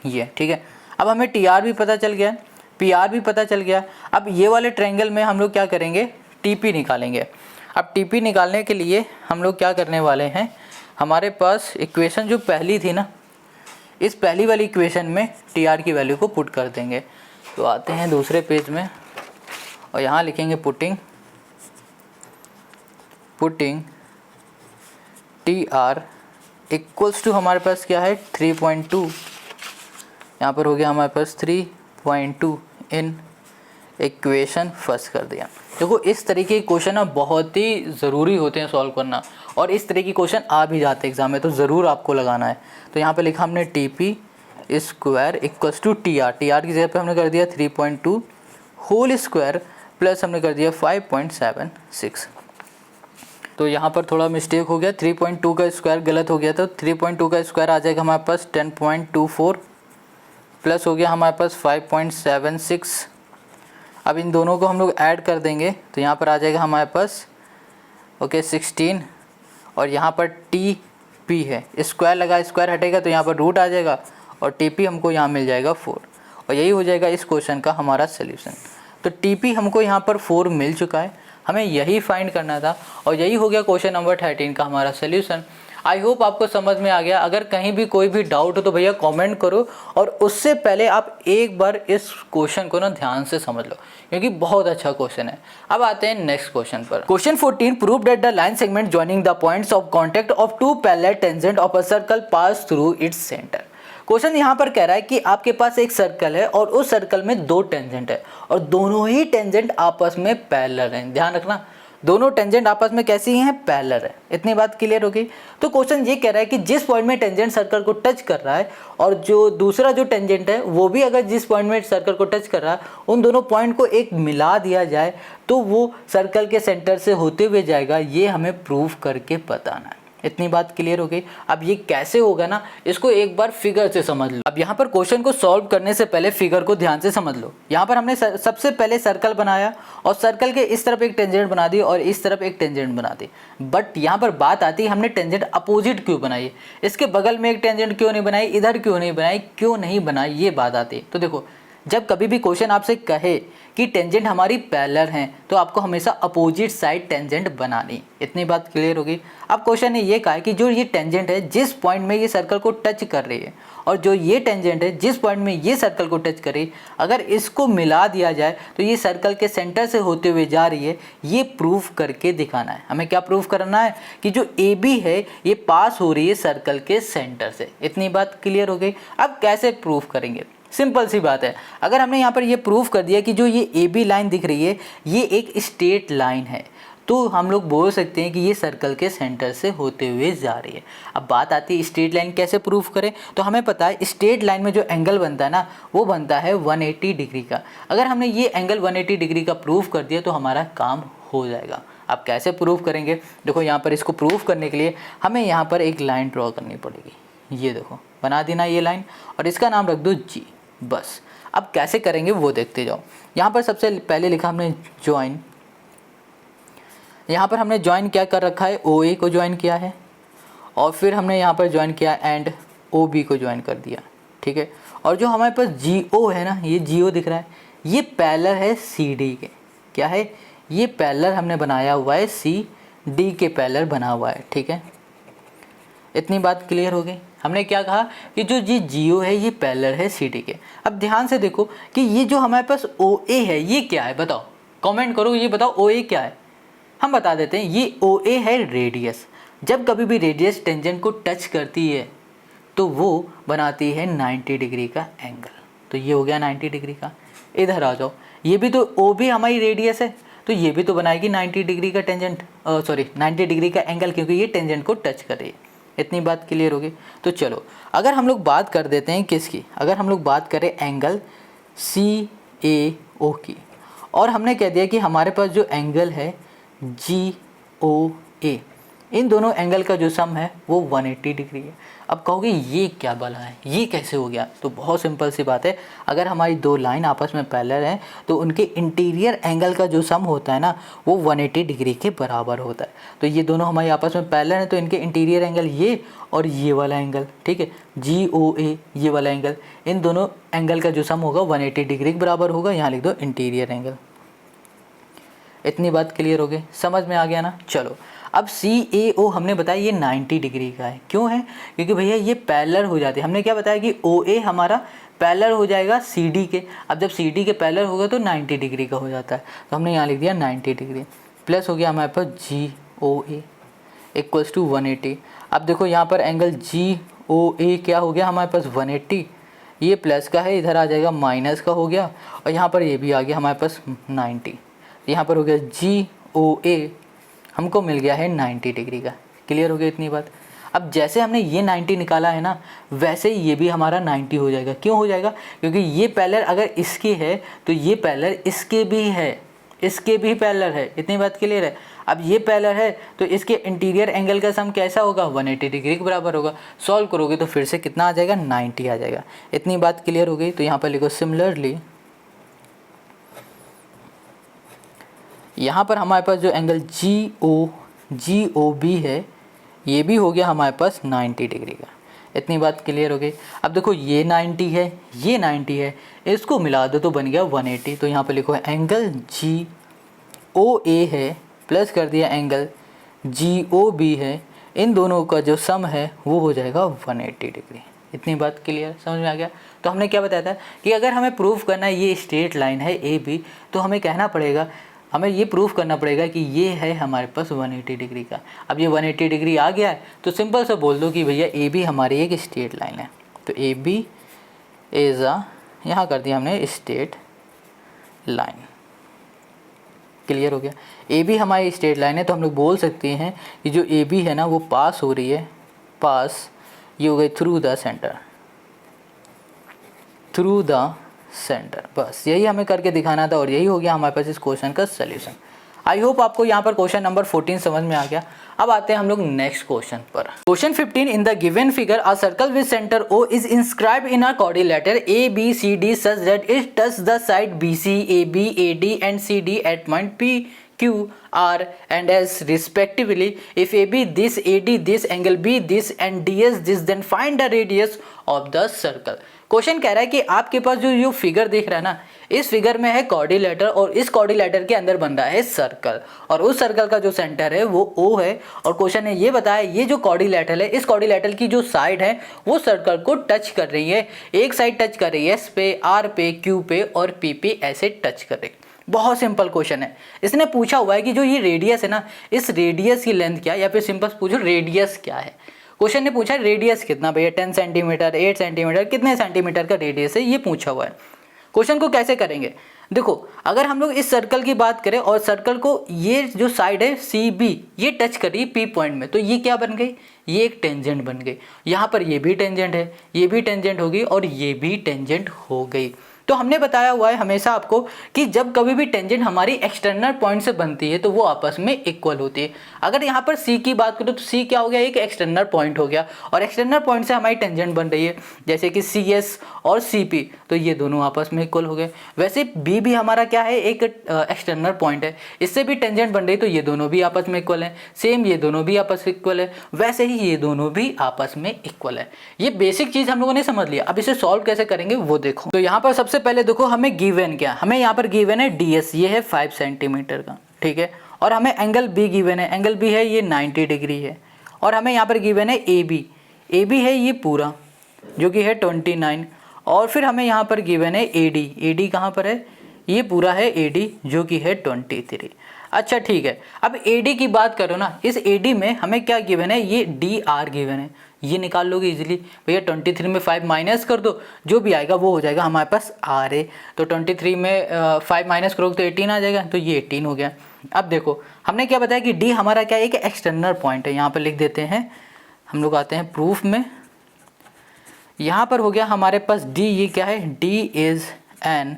[SPEAKER 1] ये। ठीक है, अब हमें टी आर भी पता चल गया, पी आर भी पता चल गया। अब ये वाले ट्रायंगल में हम लोग क्या करेंगे, टी पी निकालेंगे। अब टी पी निकालने के लिए हम लोग क्या करने वाले हैं, हमारे पास इक्वेशन जो पहली थी ना, इस पहली वाली इक्वेशन में टी आर की वैल्यू को पुट कर देंगे। तो आते हैं दूसरे पेज में और यहाँ लिखेंगे putting T R equals to हमारे पास क्या है 3.2, यहाँ पर हो गया हमारे पास 3.2 इन इक्वेशन फर्स्ट कर दिया। देखो इस तरीके के क्वेश्चन ना बहुत ही ज़रूरी होते हैं सॉल्व करना, और इस तरीके के क्वेश्चन आ भी जाते हैं एग्जाम में, तो ज़रूर आपको लगाना है। तो यहाँ पे लिखा हमने T P square equals to T R, T R की जगह पे हमने कर दिया 3.2 होल स्क्वायर प्लस हमने कर दिया 5.76। तो यहाँ पर थोड़ा मिस्टेक हो गया, 3.2 का स्क्वायर गलत हो गया, तो 3.2 का स्क्वायर आ जाएगा हमारे पास 10.24 प्लस हो गया हमारे पास 5.76। अब इन दोनों को हम लोग ऐड कर देंगे तो यहाँ पर आ जाएगा हमारे पास 16, और यहाँ पर टी पी है, स्क्वायर लगा, स्क्वायर हटेगा तो यहाँ पर रूट आ जाएगा और टी पी हमको यहाँ मिल जाएगा 4 और यही हो जाएगा इस क्वेश्चन का हमारा सोल्यूशन। तो टी पी हमको यहाँ पर 4 मिल चुका है, हमें यही फाइंड करना था और यही हो गया क्वेश्चन नंबर 13 का हमारा सोल्यूशन। आई होप आपको समझ में आ गया। अगर कहीं भी कोई भी डाउट हो तो भैया कमेंट करो और उससे पहले आप एक बार इस क्वेश्चन को ना ध्यान से समझ लो क्योंकि बहुत अच्छा क्वेश्चन है। अब आते हैं नेक्स्ट क्वेश्चन पर। Question 14, prove that the line segment joining the points of contact of 2 parallel tangent of a circle pass through its centre. Question यहाँ पर कह रहा है कि आपके पास एक सर्कल है और उस सर्कल में 2 टेंजेंट है और दोनों ही टेंजेंट आपस में पैरेलल हैं। ध्यान रखना, दोनों टेंजेंट आपस में कैसी हैं, पैरेलल है। इतनी बात क्लियर हो गई। तो क्वेश्चन ये कह रहा है कि जिस पॉइंट में टेंजेंट सर्कल को टच कर रहा है और जो दूसरा जो टेंजेंट है वो भी अगर जिस पॉइंट में सर्कल को टच कर रहा है, उन दोनों पॉइंट को एक मिला दिया जाए तो वो सर्कल के सेंटर से होते हुए जाएगा। ये हमें प्रूव करके बताना है। इतनी बात क्लियर हो गई। अब ये कैसे होगा ना, इसको एक बार फिगर से समझ लो। अब यहाँ पर क्वेश्चन को सॉल्व करने से पहले फिगर को ध्यान से समझ लो। यहाँ पर हमने सबसे पहले सर्कल बनाया और सर्कल के इस तरफ एक टेंजेंट बना दी और इस तरफ एक टेंजेंट बना दी। बट यहाँ पर बात आती है हमने टेंजेंट अपोजिट क्यों बनाई, इसके बगल में एक टेंजेंट क्यों नहीं बनाई, इधर क्यों नहीं बनाई, ये बात आती है। तो देखो, जब कभी भी क्वेश्चन आपसे कहे कि टेंजेंट हमारी पैरेलल हैं तो आपको हमेशा अपोजिट साइड टेंजेंट बनानी। इतनी बात क्लियर होगी। अब क्वेश्चन ने ये कहा है कि जो ये टेंजेंट है जिस पॉइंट में ये सर्कल को टच कर रही है और जो ये टेंजेंट है जिस पॉइंट में ये सर्कल को टच कर रही है, अगर इसको मिला दिया जाए तो ये सर्कल के सेंटर से होते हुए जा रही है। ये प्रूफ करके दिखाना है। हमें क्या प्रूफ करना है कि जो ए बी है ये पास हो रही है सर्कल के सेंटर से। इतनी बात क्लियर हो गई। अब कैसे प्रूफ करेंगे, सिंपल सी बात है। अगर हमने यहाँ पर ये प्रूफ कर दिया कि जो ये ए बी लाइन दिख रही है ये एक स्ट्रेट लाइन है, तो हम लोग बोल सकते हैं कि ये सर्कल के सेंटर से होते हुए जा रही है। अब बात आती है स्ट्रेट लाइन कैसे प्रूफ करें, तो हमें पता है स्ट्रेट लाइन में जो एंगल बनता है ना वो बनता है 180 डिग्री का। अगर हमने ये एंगल 180 डिग्री का प्रूफ कर दिया तो हमारा काम हो जाएगा। अब कैसे प्रूफ करेंगे, देखो यहाँ पर इसको प्रूफ करने के लिए हमें यहाँ पर एक लाइन ड्रॉ करनी पड़ेगी। ये देखो, बना देना ये लाइन और इसका नाम रख दो जी, बस। अब कैसे करेंगे वो देखते जाओ। यहाँ पर सबसे पहले लिखा हमने ज्वाइन। यहाँ पर हमने ज्वाइन क्या कर रखा है, ओ ए को ज्वाइन किया है और फिर हमने यहाँ पर ज्वाइन किया एंड ओ बी को ज्वाइन कर दिया, ठीक है। और जो हमारे पास जी ओ है ना, ये जी ओ दिख रहा है, ये पैरेलल है सी डी के। क्या है, ये पैरेलल हमने बनाया हुआ है सी डी के पैरेलल बना हुआ है, ठीक है। इतनी बात क्लियर हो गई। हमने क्या कहा कि जो जी जियो है ये पैरेलल है सी डी के। अब ध्यान से देखो कि ये जो हमारे पास ओ ए है ये क्या है, बताओ, कमेंट करो, ये बताओ ओ ए क्या है। हम बता देते हैं, ये ओ ए है रेडियस। जब कभी भी रेडियस टेंजेंट को टच करती है तो वो बनाती है 90 डिग्री का एंगल। तो ये हो गया 90 डिग्री का। इधर आ जाओ, ये भी तो ओ भी हमारी रेडियस है तो ये भी तो बनाएगी 90 डिग्री का टेंजेंट, 90 डिग्री का एंगल, क्योंकि ये टेंजेंट को टच कर रही है। इतनी बात क्लियर होगी। तो चलो, अगर हम लोग बात कर देते हैं किसकी, अगर हम लोग बात करें एंगल सी ए ओ की, और हमने कह दिया कि हमारे पास जो एंगल है जी ओ ए, इन दोनों एंगल का जो सम है वो 180 डिग्री है। अब कहोगे ये क्या बला है, ये कैसे हो गया, तो बहुत सिंपल सी बात है। अगर हमारी दो लाइन आपस में पैरेलल हैं तो उनके इंटीरियर एंगल का जो सम होता है ना वो 180 डिग्री के बराबर होता है। तो ये दोनों हमारी आपस में पैरेलल हैं तो इनके इंटीरियर एंगल ये और ये वाला एंगल, ठीक है, जी ओ ए ये वाला एंगल, इन दोनों एंगल का जो सम होगा 180 डिग्री के बराबर होगा। यहाँ लिख दो इंटीरियर एंगल। इतनी बात क्लियर हो गई, समझ में आ गया ना। चलो, अब सी ए ओ हमने बताया ये 90 डिग्री का है। क्यों है, क्योंकि भैया ये पैरेलल हो जाते हैं। हमने क्या बताया कि ओ ए हमारा पैरेलल हो जाएगा सी डी के। अब जब सी डी के पैरेलल होगा तो 90 डिग्री का हो जाता है, तो हमने यहाँ लिख दिया 90 डिग्री। प्लस हो गया हमारे पास जी ओ ए इक्वल्स टू 180। अब देखो यहाँ पर एंगल जी ओ ए क्या हो गया हमारे पास 180, ये प्लस का है, इधर आ जाएगा माइनस का हो गया, और यहाँ पर ये भी आ गया हमारे पास 90। यहाँ पर हो गया जी ओ ए हमको मिल गया है 90 डिग्री का। क्लियर हो गया इतनी बात। अब जैसे हमने ये 90 निकाला है ना, वैसे ही ये भी हमारा 90 हो जाएगा। क्यों हो जाएगा, क्योंकि ये पैरेलल अगर इसके है तो ये पैरेलल इसके भी है, इसके भी पैरेलल है। इतनी बात क्लियर है। अब ये पैरेलल है तो इसके इंटीरियर एंगल का सम कैसा होगा, 180 डिग्री के बराबर होगा। सॉल्व करोगे तो फिर से कितना आ जाएगा, 90 आ जाएगा। इतनी बात क्लियर हो गई। तो यहाँ पर लिखो सिमिलरली, यहाँ पर हमारे पास जो एंगल जी ओ बी है ये भी हो गया हमारे पास 90 डिग्री का। इतनी बात क्लियर हो गई। अब देखो ये 90 है, ये 90 है, इसको मिला दो तो बन गया 180। तो यहाँ पे लिखो एंगल GOA है प्लस कर दिया एंगल GOB है, इन दोनों का जो सम है वो हो जाएगा 180 डिग्री। इतनी बात क्लियर समझ में आ गया। तो हमने क्या बताया था कि अगर हमें प्रूफ करना है ये स्ट्रेट लाइन है AB, तो हमें कहना पड़ेगा, हमें ये प्रूफ करना पड़ेगा कि ये है हमारे पास 180 डिग्री का। अब ये 180 डिग्री आ गया है तो सिंपल से बोल दो कि भैया AB हमारी एक स्ट्रेट लाइन है। तो AB इज़ यहाँ कर दिया हमने स्ट्रेट लाइन। क्लियर हो गया। AB हमारी स्ट्रेट लाइन है तो हम लोग बोल सकते हैं कि जो AB है ना वो पास हो रही है, पास ये हो गई through the centre, through the centre. बस यही हमें करके दिखाना था और यही हो गया हमारे पास इस क्वेश्चन का सलूशन। आई होप आपको यहाँ पर क्वेश्चन नंबर 14 समझ में आ गया। अब आते हैं हम लोग नेक्स्ट क्वेश्चन पर। Question 15, in the given figure a circle with centre O is inscribed in a quadrilateral ABCD such that it touch the side BC, AB, AD and CD at point P, Q, R and S respectively. If AB this, AD this, angle B this and DS this, then find the radius of the circle. Question कह रहा है कि आपके पास जो figure दिख रहा है ना, इस फिगर में है क्वाड्रिलेटर और इस क्वाड्रिलेटर के अंदर बन रहा है सर्कल और उस सर्कल का जो सेंटर है वो O है। और क्वेश्चन ने ये बताया ये जो क्वाड्रिलेटर है, इस क्वाड्रिलेटर की जो साइड है वो सर्कल को टच कर रही है। एक साइड टच कर रही है S पे, R पे, Q पे और P पे ऐसे टच कर रही है। बहुत सिंपल क्वेश्चन है। इसने पूछा हुआ है कि जो ये रेडियस है ना, इस रेडियस की लेंथ क्या है, या फिर सिंपल पूछो रेडियस क्या है। क्वेश्चन ने पूछा रेडियस कितना भैया, 10 सेंटीमीटर, 8 सेंटीमीटर, कितने सेंटीमीटर का रेडियस है ये पूछा हुआ है। क्वेश्चन को कैसे करेंगे, देखो अगर हम लोग इस सर्कल की बात करें और सर्कल को ये जो साइड है CB ये टच कर रही है P पॉइंट में, तो ये क्या बन गई, ये एक टेंजेंट बन गई। यहाँ पर ये भी टेंजेंट है, ये भी टेंजेंट हो गई और ये भी टेंजेंट हो गई। तो हमने बताया हुआ है हमेशा आपको कि जब कभी भी टेंजेंट हमारी एक्सटर्नल पॉइंट से बनती है तो वो आपस में इक्वल होती है। अगर यहाँ पर C की बात करो तो C क्या हो गया, एक एक्सटर्नल पॉइंट हो गया और एक्सटर्नल पॉइंट से हमारी टेंजेंट बन रही है जैसे कि CS और CP, तो ये दोनों आपस में इक्वल हो गए। वैसे B भी हमारा क्या है, एक एक्सटर्नल पॉइंट है, इससे भी टेंजेंट बन रही है तो ये दोनों भी आपस में इक्वल है। सेम ये दोनों भी आपस में इक्वल है, वैसे ही ये दोनों भी आपस में इक्वल है। ये बेसिक चीज़ हम लोगों ने समझ लिया। अब इसे सॉल्व कैसे करेंगे वो देखो। तो यहाँ पर सबसे पहले देखो हमें गिवन क्या, हमें यहाँ पर गिवन है DS, ये है 5 सेंटीमीटर का, ठीक है। और हमें एंगल B गिवन है, एंगल B है ये 90 डिग्री है। और हमें यहाँ पर गिवन है AB, AB है ये पूरा जो कि है 29। और फिर हमें यहाँ पर गिवन है AD, AD कहाँ पर है, ये पूरा है AD जो कि है 23। अच्छा ठीक है, अब AD की बात करो ना, इस AD में हमें क्या गिवन है, ये DR गिवन है, ये निकाल लोगे इजीली भैया। 23 में 5 माइनस कर दो, जो भी आएगा वो हो जाएगा हमारे पास RA। तो 23 में 5 माइनस करोगे तो 18 आ जाएगा, तो ये 18 हो गया। अब देखो हमने क्या बताया कि D हमारा क्या है, एक एक्सटर्नल पॉइंट है, यहाँ पर लिख देते हैं हम लोग। आते हैं प्रूफ में, यहाँ पर हो गया हमारे पास D, ये क्या है, D इज़ एन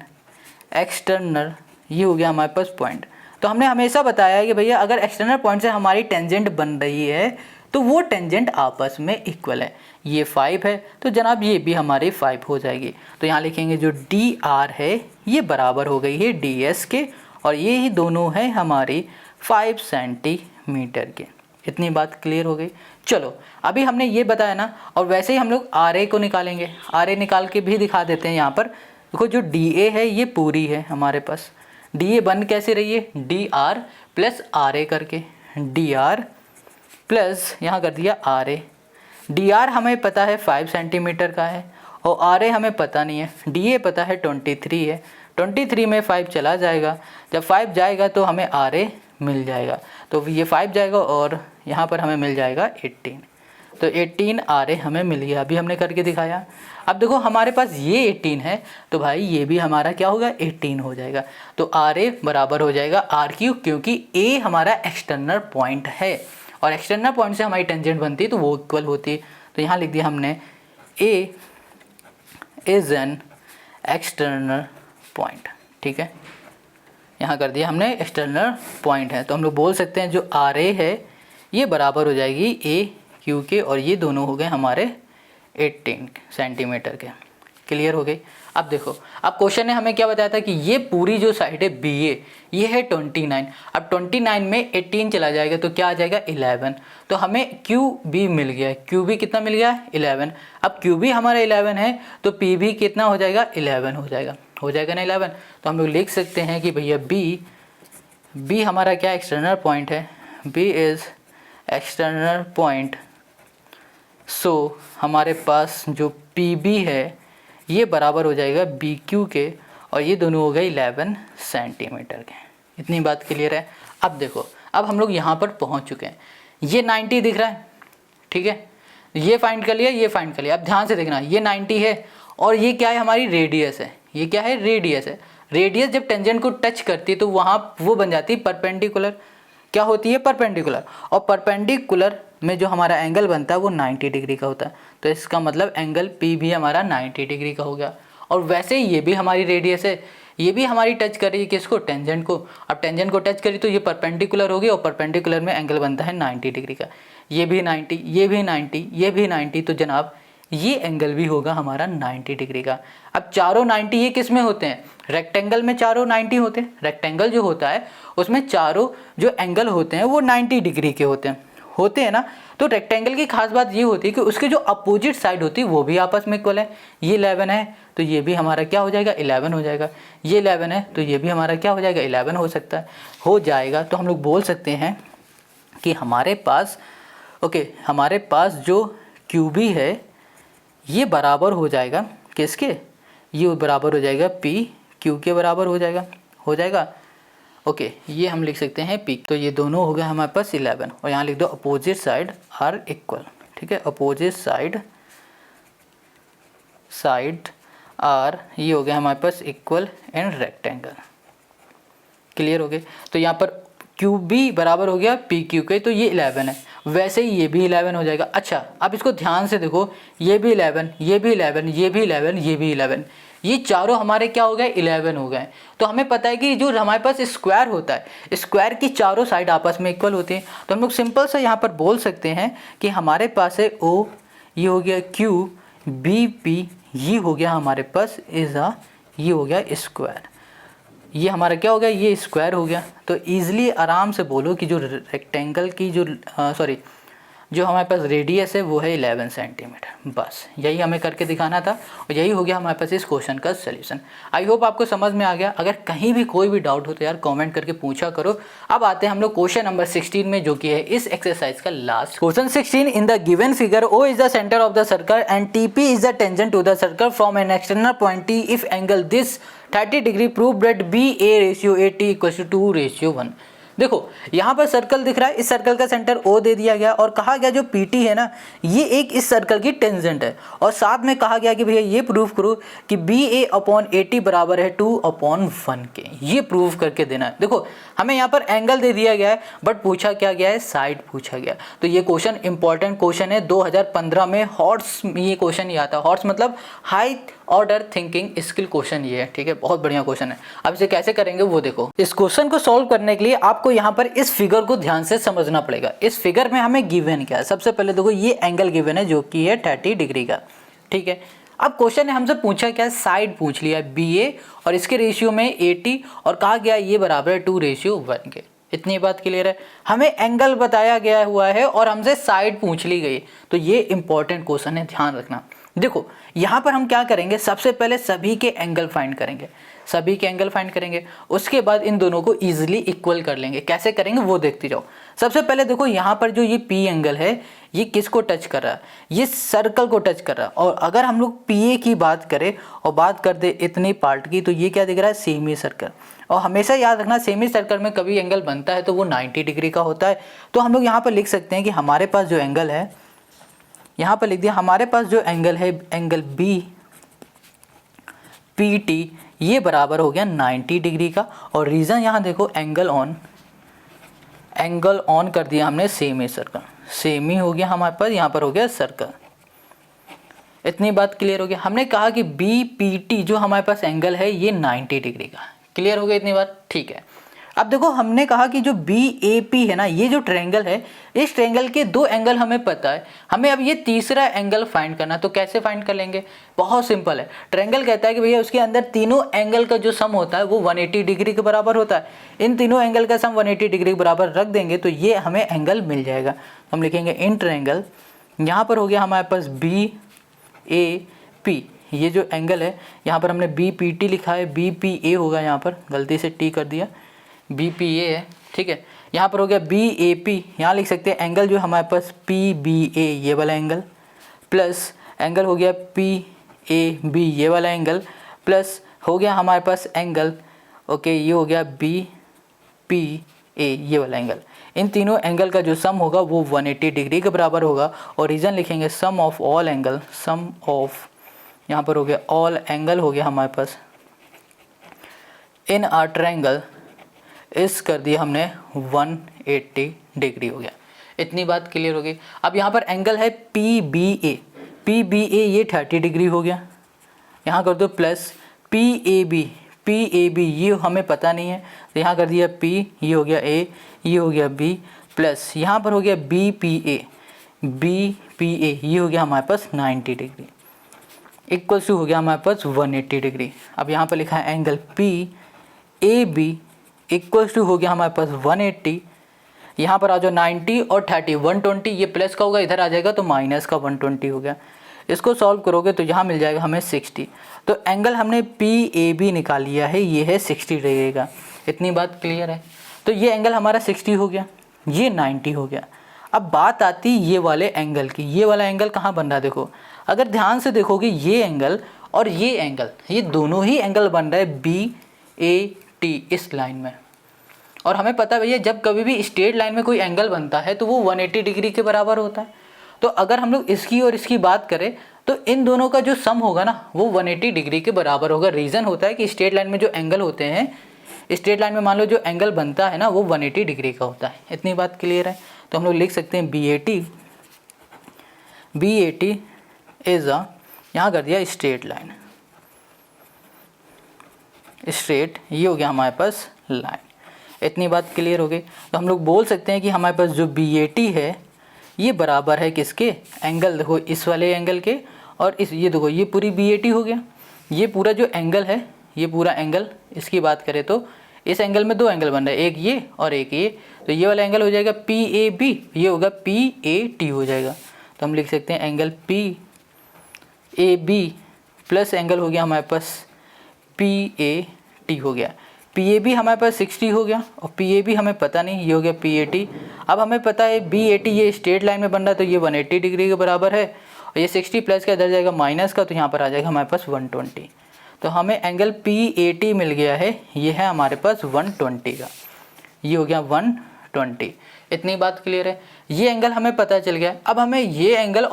[SPEAKER 1] एक्सटर्नल, ये हो गया हमारे पास पॉइंट। तो हमने हमेशा बताया है कि भैया अगर एक्सटर्नल पॉइंट से हमारी टेंजेंट बन रही है तो वो टेंजेंट आपस में इक्वल है। ये 5 है तो जनाब ये भी हमारी 5 हो जाएगी। तो यहाँ लिखेंगे जो DR है ये बराबर हो गई है DS के, और ये ही दोनों हैं हमारी 5 सेंटीमीटर के। इतनी बात क्लियर हो गई। चलो अभी हमने ये बताया ना, और वैसे ही हम लोग RA को निकालेंगे। RA निकाल के भी दिखा देते हैं। यहाँ पर देखो जो DA है ये पूरी है हमारे पास, DA बन कैसे रही है, DR प्लस RA करके, DR प्लस यहाँ कर दिया RA। DR हमें पता है 5 सेंटीमीटर का है और RA हमें पता नहीं है। DA पता है 23 है, 23 में 5 चला जाएगा, जब 5 जाएगा तो हमें RA मिल जाएगा। तो ये 5 जाएगा और यहाँ पर हमें मिल जाएगा 18। तो 18 RA हमें मिल गया, अभी हमने करके दिखाया। अब देखो हमारे पास ये 18 है तो भाई ये भी हमारा क्या होगा, 18 हो जाएगा। तो RA बराबर हो जाएगा RQ, क्योंकि A हमारा एक्सटर्नल पॉइंट है और एक्सटर्नल पॉइंट से हमारी टेंजेंट बनती है तो वो इक्वल होती है। तो यहाँ लिख दिया हमने A is an external point, ठीक है। यहाँ कर दिया हमने एक्सटर्नल पॉइंट है, तो हम लोग बोल सकते हैं जो RA है ये बराबर हो जाएगी AQ के, और ये दोनों हो गए हमारे 18 सेंटीमीटर के। क्लियर हो गई। अब देखो, अब क्वेश्चन ने हमें क्या बताया था कि ये पूरी जो साइड है बी ए, ये है 29। अब 29 में 18 चला जाएगा तो क्या आ जाएगा 11। तो हमें क्यू बी मिल गया। क्यू बी कितना मिल गया 11। अब क्यू बी हमारा 11 है तो पी भी कितना हो जाएगा 11 हो जाएगा ना 11। तो हम लोग लिख सकते हैं कि भैया बी हमारा क्या एक्सटर्नल पॉइंट है, बी इज़ एक्सटर्नल पॉइंट। सो हमारे पास जो पी बी है ये बराबर हो जाएगा बी क्यू के, और ये दोनों हो गए 11 सेंटीमीटर के। इतनी बात क्लियर है। अब देखो, अब हम लोग यहाँ पर पहुँच चुके हैं। ये 90 दिख रहा है, ठीक है, ये फाइंड कर लिया, ये फाइंड कर लिया। अब ध्यान से देखना, ये 90 है और ये क्या है हमारी रेडियस है। ये क्या है रेडियस है। रेडियस जब टेंजेंट को टच करती है तो वहाँ वो बन जाती है परपेंडिकुलर। क्या होती है परपेंडिकुलर, और परपेंडिकुलर में जो हमारा एंगल बनता है वो 90 डिग्री का होता है। तो इसका मतलब एंगल पी भी हमारा 90 डिग्री का हो गया। और वैसे ही ये भी हमारी रेडियस है, ये भी हमारी टच कर रही है किसको, टेंजेंट को। अब टेंजेंट को टच करी तो ये परपेंडिकुलर होगी, और परपेंडिकुलर में एंगल बनता है 90 डिग्री का। ये भी 90, ये भी 90, ये भी 90, तो जनाब ये एंगल भी होगा हमारा 90 डिग्री का। अब चारों 90 ये किस में होते हैं, रेक्टेंगल में चारों 90 होते हैं। रेक्टेंगल जो होता है उसमें चारों जो एंगल होते हैं वो 90 डिग्री के होते हैं ना। तो रेक्टेंगल की खास बात ये होती है कि उसके जो अपोजिट साइड होती है वो भी आपस में इक्वल है। ये 11 है तो ये भी हमारा क्या हो जाएगा 11 हो जाएगा। ये 11 है तो ये भी हमारा क्या हो जाएगा 11 हो सकता है, हो जाएगा। तो हम लोग बोल सकते हैं कि हमारे पास हमारे पास जो क्यूबी है ये बराबर हो जाएगा किसके, ये बराबर हो जाएगा पी क्यू के बराबर हो जाएगा। ये हम लिख सकते हैं पी। तो ये दोनों हो गए हमारे पास 11, और यहाँ लिख दो अपोजिट साइड आर इक्वल, ठीक है, अपोजिट साइड आर ये हो गया हमारे पास इक्वल एंड रेक्टेंगल। क्लियर हो गए। तो यहाँ पर क्यू बी बराबर हो गया पी क्यू के, तो ये 11 है, वैसे ही ये भी 11 हो जाएगा। अच्छा, अब इसको ध्यान से देखो, ये भी 11, ये भी 11, ये भी 11, ये भी 11, ये चारों हमारे क्या हो गए 11 हो गए। तो हमें पता है कि जो हमारे पास स्क्वायर होता है, स्क्वायर की चारों साइड आपस में इक्वल होती हैं। तो हम लोग सिंपल से यहाँ पर बोल सकते हैं कि हमारे पास है ओ, ये हो गया क्यू, बी पी, ये हो गया हमारे पास ये हो गया स्क्वायर। ये हमारा क्या हो गया, ये स्क्वायर हो गया। तो ईजिली आराम से बोलो कि जो रेक्टेंगल की जो हमारे पास रेडियस है वो है 11 सेंटीमीटर। बस यही हमें करके दिखाना था, और यही हो गया हमारे पास इस क्वेश्चन का सलूशन। आई होप आपको समझ में आ गया। अगर कहीं भी कोई भी डाउट हो तो यार कमेंट करके पूछा करो। अब आते हैं हम लोग क्वेश्चन नंबर 16 में, जो कि है इस एक्सरसाइज का last question. 16, in the given figure O is the centre of the circle and T P is the tangent to the circle from an external point T if angle this 30 degree, prove that B A ratio A T equal to 2:1। देखो यहाँ पर circle दिख रहा है, इस circle का centre O दे दिया गया, और कहा गया जो पीटी है ना ये एक इस सर्कल की टेंजेंट है, और साथ में कहा गया कि भैया ये प्रूफ करो कि B A upon A T बराबर है 2/1 के। ये प्रूफ करके देना है। देखो हमें यहाँ पर एंगल दे दिया गया है, बट पूछा क्या गया है, साइड पूछा गया। तो ये क्वेश्चन इंपॉर्टेंट क्वेश्चन है। 2015 में हॉट्स ये क्वेश्चन ये आता है। हॉट्स मतलब high order thinking skill question ये है, ठीक है, बहुत बढ़िया क्वेश्चन है। अब इसे कैसे करेंगे वो देखो। इस क्वेश्चन को सॉल्व करने के लिए आपको यहाँ पर इस फिगर को ध्यान से समझना पड़ेगा। इस फिगर में हमें गिवन क्या है, सबसे पहले देखो ये एंगल गिवन है जो कि है 30 डिग्री का, ठीक है। अब क्वेश्चन ने हमसे पूछा क्या है, साइड पूछ लिया बी ए, और इसके रेशियो में 80, और कहा गया ये बराबर है 2:1 के। इतनी बात क्लियर है। हमें एंगल बताया गया हुआ है और हमसे साइड पूछ ली गई, तो ये इंपॉर्टेंट क्वेश्चन है, ध्यान रखना। देखो यहाँ पर हम क्या करेंगे, सबसे पहले सभी के एंगल फाइंड करेंगे, उसके बाद इन दोनों को इजीली इक्वल कर लेंगे। कैसे करेंगे वो देखते जाओ। सबसे पहले देखो यहाँ पर जो ये पी एंगल है ये किसको टच कर रहा है, ये सर्कल को टच कर रहा है। और अगर हम लोग पी ए की बात करें और बात कर दे इतनी पार्ट की, तो ये क्या दिख रहा है, सेमी सर्कल। और हमेशा याद रखना सेमी सर्कल में कभी एंगल बनता है तो वो 90 डिग्री का होता है। तो हम लोग यहाँ पर लिख सकते हैं कि हमारे पास जो एंगल है, यहाँ पर लिख दिया हमारे पास जो एंगल है, एंगल बी पी टी, ये बराबर हो गया 90 डिग्री का। और रीज़न यहाँ देखो, एंगल ऑन कर दिया हमने सेमी सर्कल, सेमी हो गया हमारे पास, यहाँ पर हो गया सर्कल। इतनी बात क्लियर हो गया। हमने कहा कि बी पी टी जो हमारे पास एंगल है ये 90 डिग्री का। क्लियर हो गया इतनी बात, ठीक है। अब देखो हमने कहा कि जो बी ए पी है ना, ये जो ट्रायंगल है, इस ट्रायंगल के 2 एंगल हमें पता है, हमें अब ये तीसरा एंगल फाइंड करना है। तो कैसे फाइंड कर लेंगे? बहुत सिंपल है। ट्रायंगल कहता है कि भैया उसके अंदर तीनों एंगल का जो सम होता है वो 180 डिग्री के बराबर होता है। इन तीनों एंगल का सम 180 डिग्री के बराबर रख देंगे तो ये हमें एंगल मिल जाएगा। हम लिखेंगे इन ट्रायंगल, यहाँ पर हो गया हमारे पास बी ए पी, ये जो एंगल है यहाँ पर हमने बी पी टी लिखा है, बी पी ए होगा, यहाँ पर गलती से टी कर दिया, बी पी ए है, ठीक है। यहाँ पर हो गया बी ए पी, यहाँ लिख सकते हैं एंगल जो हमारे पास पी बी ए ये वाला एंगल, प्लस एंगल हो गया पी ए बी ये वाला एंगल, प्लस हो गया हमारे पास एंगल ओके ये हो गया बी पी ए ये वाला एंगल। इन तीनों एंगल का जो सम होगा वो 180 डिग्री के बराबर होगा। और रीज़न लिखेंगे sum of all angle, sum of यहाँ पर हो गया ऑल एंगल हो गया हमारे पास इन आर ट्रायंगल इस कर दिया हमने 180 डिग्री हो गया। इतनी बात क्लियर हो गई। अब यहाँ पर एंगल है पी बी ए, पी बी ए ये 30 डिग्री हो गया। यहाँ कर दो प्लस पी ए बी ये हमें पता नहीं है तो यहाँ कर दिया पी, ये हो गया ए, ये हो गया बी, प्लस यहाँ पर हो गया बी पी ए ये हो गया हमारे पास 90 डिग्री, इक्वल टू हो गया हमारे पास 180 डिग्री। अब यहाँ पर लिखा है angle P A B equals to हो गया हमारे पास 180, यहाँ पर आ जाओ 90 और 30 120, ये प्लस का होगा इधर आ जाएगा तो माइनस का 120 हो गया। इसको सॉल्व करोगे तो यहाँ मिल जाएगा हमें 60। तो एंगल हमने पी ए बी निकाल लिया है, ये है 60 डिग्री का। इतनी बात क्लियर है। तो ये एंगल हमारा 60 हो गया, ये 90 हो गया। अब बात आती ये वाले एंगल की, ये वाला एंगल कहाँ बन रहा है? देखो अगर ध्यान से देखोगे ये एंगल और ये एंगल, ये दोनों ही एंगल बन रहा है बी ए टी इस लाइन में। और हमें पता है भैया जब कभी भी स्ट्रेट लाइन में कोई एंगल बनता है तो वो 180 डिग्री के बराबर होता है। तो अगर हम लोग इसकी और इसकी बात करें तो इन दोनों का जो सम होगा ना वो 180 डिग्री के बराबर होगा। रीज़न होता है कि स्ट्रेट लाइन में जो एंगल होते हैं, स्ट्रेट लाइन में मान लो जो एंगल बनता है ना वो 180 डिग्री का होता है। इतनी बात क्लियर है। तो हम लोग लिख सकते हैं B A T is a, यहाँ कर दिया स्ट्रेट लाइन, स्ट्रेट ये हो गया हमारे पास लाइन। इतनी बात क्लियर हो गई। तो हम लोग बोल सकते हैं कि हमारे पास जो बी ए टी है ये बराबर है किसके? एंगल देखो इस वाले एंगल के, और इस ये देखो ये पूरी बी ए टी हो गया। ये पूरा जो एंगल है, ये पूरा एंगल, इसकी बात करें तो इस एंगल में 2 एंगल बन रहे हैं, एक ये और एक ये। तो ये वाला एंगल हो जाएगा पी ए बी, ये होगा पी ए टी हो जाएगा। तो हम लिख सकते हैं angle P A B plus angle हो गया हमारे पास पी ए टी हो गया। पी ए बी हमारे पास 60 हो गया और पी ए बी हमें पता नहीं, ये हो गया पी ए टी। अब हमें पता है बी ए टी ये स्ट्रेट लाइन में बन रहा है तो ये 180 डिग्री के बराबर है, और ये 60 प्लस का इधर जाएगा माइनस का, तो यहाँ पर आ जाएगा हमारे पास 120। तो हमें एंगल पी ए टी मिल गया है, ये है हमारे पास 120 का, ये हो गया 120। इतनी बात क्लियर है। ये एंगल हमें पता चल गया। अब हमें ये एंगल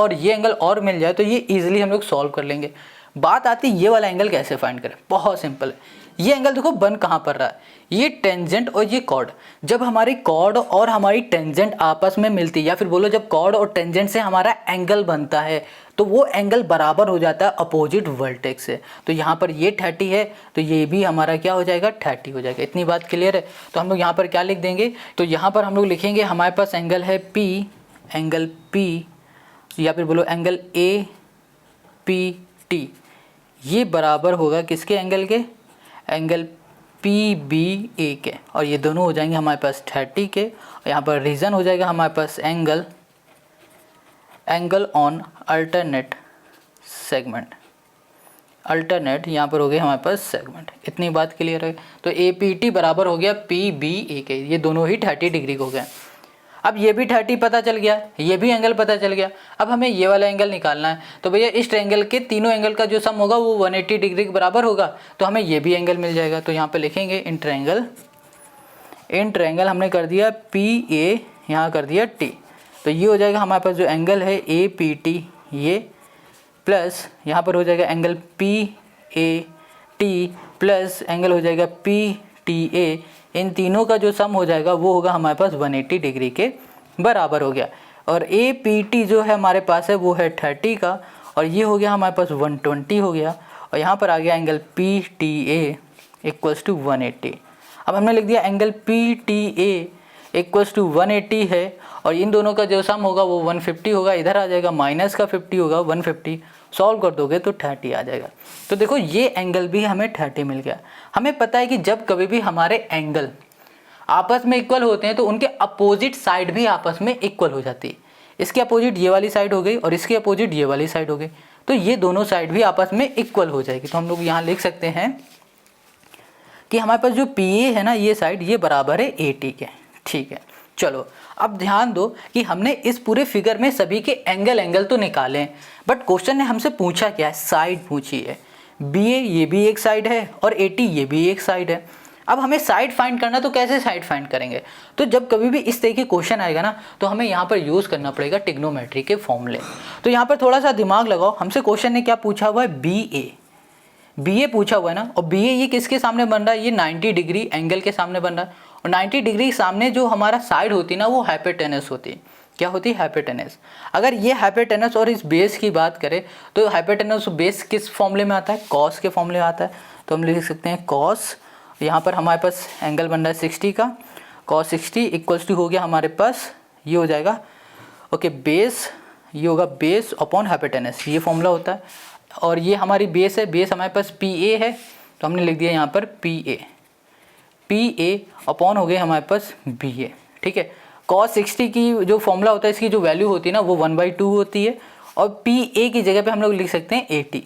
[SPEAKER 1] और मिल जाए तो ये ईजिली हम लोग सॉल्व कर लेंगे। बात आती है ये वाला एंगल कैसे फाइंड करें? बहुत सिंपल है। ये एंगल देखो बन कहाँ पर रहा है, ये टेंजेंट और ये कॉर्ड। जब हमारी कॉर्ड और हमारी टेंजेंट आपस में मिलती है, या फिर बोलो जब कॉर्ड और टेंजेंट से हमारा एंगल बनता है तो वो एंगल बराबर हो जाता है अपोजिट वर्टेक्स से। तो यहाँ पर ये 30 है तो ये भी हमारा क्या हो जाएगा? 30 हो जाएगा। इतनी बात क्लियर है। तो हम लोग यहाँ पर क्या लिख देंगे? तो यहाँ पर हम लोग लिखेंगे हमारे पास एंगल है एंगल पी, या फिर बोलो एंगल ए पी टी, ये बराबर होगा किसके एंगल के? एंगल पी बी ए के, और ये दोनों हो जाएंगे हमारे पास 30 के। और यहाँ पर रीज़न हो जाएगा हमारे पास angle on alternate segment, alternate यहाँ पर हो गए हमारे पास सेगमेंट। इतनी बात क्लियर है। तो ए पी टी बराबर हो गया पी बी ए के, ये दोनों ही 30 डिग्री हो गए। अब ये भी 30 पता चल गया, ये भी एंगल पता चल गया। अब हमें ये वाला एंगल निकालना है। तो भैया इस ट्रायंगल के तीनों एंगल का जो सम होगा वो 180 डिग्री के बराबर होगा, तो हमें ये भी एंगल मिल जाएगा। तो यहाँ पे लिखेंगे इन ट्रायंगल हमने कर दिया पी ए, यहाँ कर दिया टी। तो ये हो जाएगा हमारे पास जो एंगल है ए पी टी, ये प्लस यहाँ पर हो जाएगा angle P A T plus angle हो जाएगा पी टी ए। इन तीनों का जो सम हो जाएगा वो होगा हमारे पास 180 डिग्री के बराबर हो गया। और ए पी टी जो है हमारे पास है वो है 30 का, और ये हो गया हमारे पास 120 हो गया। और यहाँ पर आ गया angle P T A equals to 180। अब हमने लिख दिया angle P T A equals to 180 है और इन दोनों का जो सम होगा वो 150 होगा, इधर आ जाएगा माइनस का 50 होगा 150, सॉल्व कर दोगे तो 30 आ जाएगा। तो देखो ये एंगल भी हमें 30 मिल गया। हमें पता है कि जब कभी भी हमारे एंगल आपस में इक्वल होते हैं तो उनके अपोजिट साइड भी आपस में इक्वल हो जाती है। इसके अपोजिट ये वाली साइड हो गई और इसके अपोजिट ये वाली साइड हो गई, तो ये दोनों साइड भी आपस में इक्वल हो जाएगी। तो हम लोग यहाँ लिख सकते हैं कि हमारे पास जो पी ए है ना, ये साइड ये बराबर है ए टी के। ठीक है, चलो अब ध्यान दो कि हमने इस पूरे फिगर में सभी के एंगल तो निकाले हैं, बट क्वेश्चन ने हमसे पूछा क्या है, साइड पूछी है। बी ए ये भी एक साइड है और ए टी ये भी एक साइड है। अब हमें साइड फाइंड करना, तो कैसे साइड फाइंड करेंगे? तो जब कभी भी इस तरह के क्वेश्चन आएगा ना, तो हमें यहाँ पर यूज़ करना पड़ेगा ट्रिग्नोमेट्री के फॉर्मूले। तो यहाँ पर थोड़ा सा दिमाग लगाओ। हमसे क्वेश्चन ने क्या पूछा हुआ है, बी ए पूछा हुआ है ना, और बी ए ये किसके सामने बन रहा है, ये 90 डिग्री एंगल के सामने बन रहा है। और 90 डिग्री सामने जो हमारा साइड होती है ना, वो हाइपोटेनस होती है। क्या होती है, हाइपोटेनस। अगर ये हाइपोटेनस और इस बेस की बात करें तो हाइपोटेनस बेस किस फॉर्मूले में आता है, कॉस के फॉर्मूले में आता है। तो हम लिख सकते हैं कॉस, यहाँ पर हमारे पास एंगल बन रहा है 60 का, कॉस 60 इक्वल्स टू हो गया हमारे पास, ये हो जाएगा ओके बेस, ये होगा बेस अपॉन हाइपोटेनस, ये फॉर्मूला होता है। और ये हमारी बेस है, बेस हमारे पास पी ए है, तो हमने लिख दिया यहाँ पर पी ए अपॉन हो गए हमारे पास बी ए। ठीक है, कॉस 60 की जो फॉर्मूला होता है, इसकी जो वैल्यू होती है ना, वो 1/2 होती है। और पी ए की जगह पे हम लोग लिख सकते हैं 80,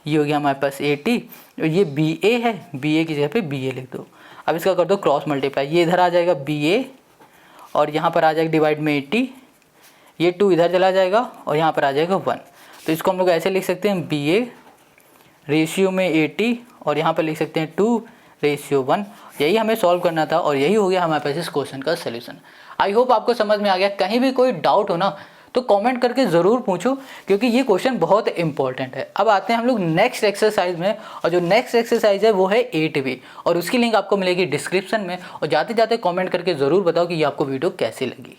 [SPEAKER 1] ये हो गया हमारे पास 80, और ये बी ए है, बी ए की जगह पे बी ए लिख दो। अब इसका कर दो क्रॉस मल्टीप्लाई, ये इधर आ जाएगा बी ए और यहाँ पर आ जाएगा डिवाइड में 80, ये 2 इधर चला जाएगा और यहाँ पर आ जाएगा 1। तो इसको हम लोग ऐसे लिख सकते हैं बी ए रेशियो में 80 और यहाँ पर लिख सकते हैं 2:1। यही हमें सॉल्व करना था और यही हो गया हमारे पास इस क्वेश्चन का सलूशन। आई होप आपको समझ में आ गया। कहीं भी कोई डाउट हो ना तो कमेंट करके ज़रूर पूछो, क्योंकि ये क्वेश्चन बहुत इंपॉर्टेंट है। अब आते हैं हम लोग नेक्स्ट एक्सरसाइज में, और जो नेक्स्ट एक्सरसाइज है वो है 8B, और उसकी लिंक आपको मिलेगी डिस्क्रिप्शन में। और जाते जाते कमेंट करके ज़रूर बताओ कि ये आपको वीडियो कैसी लगी।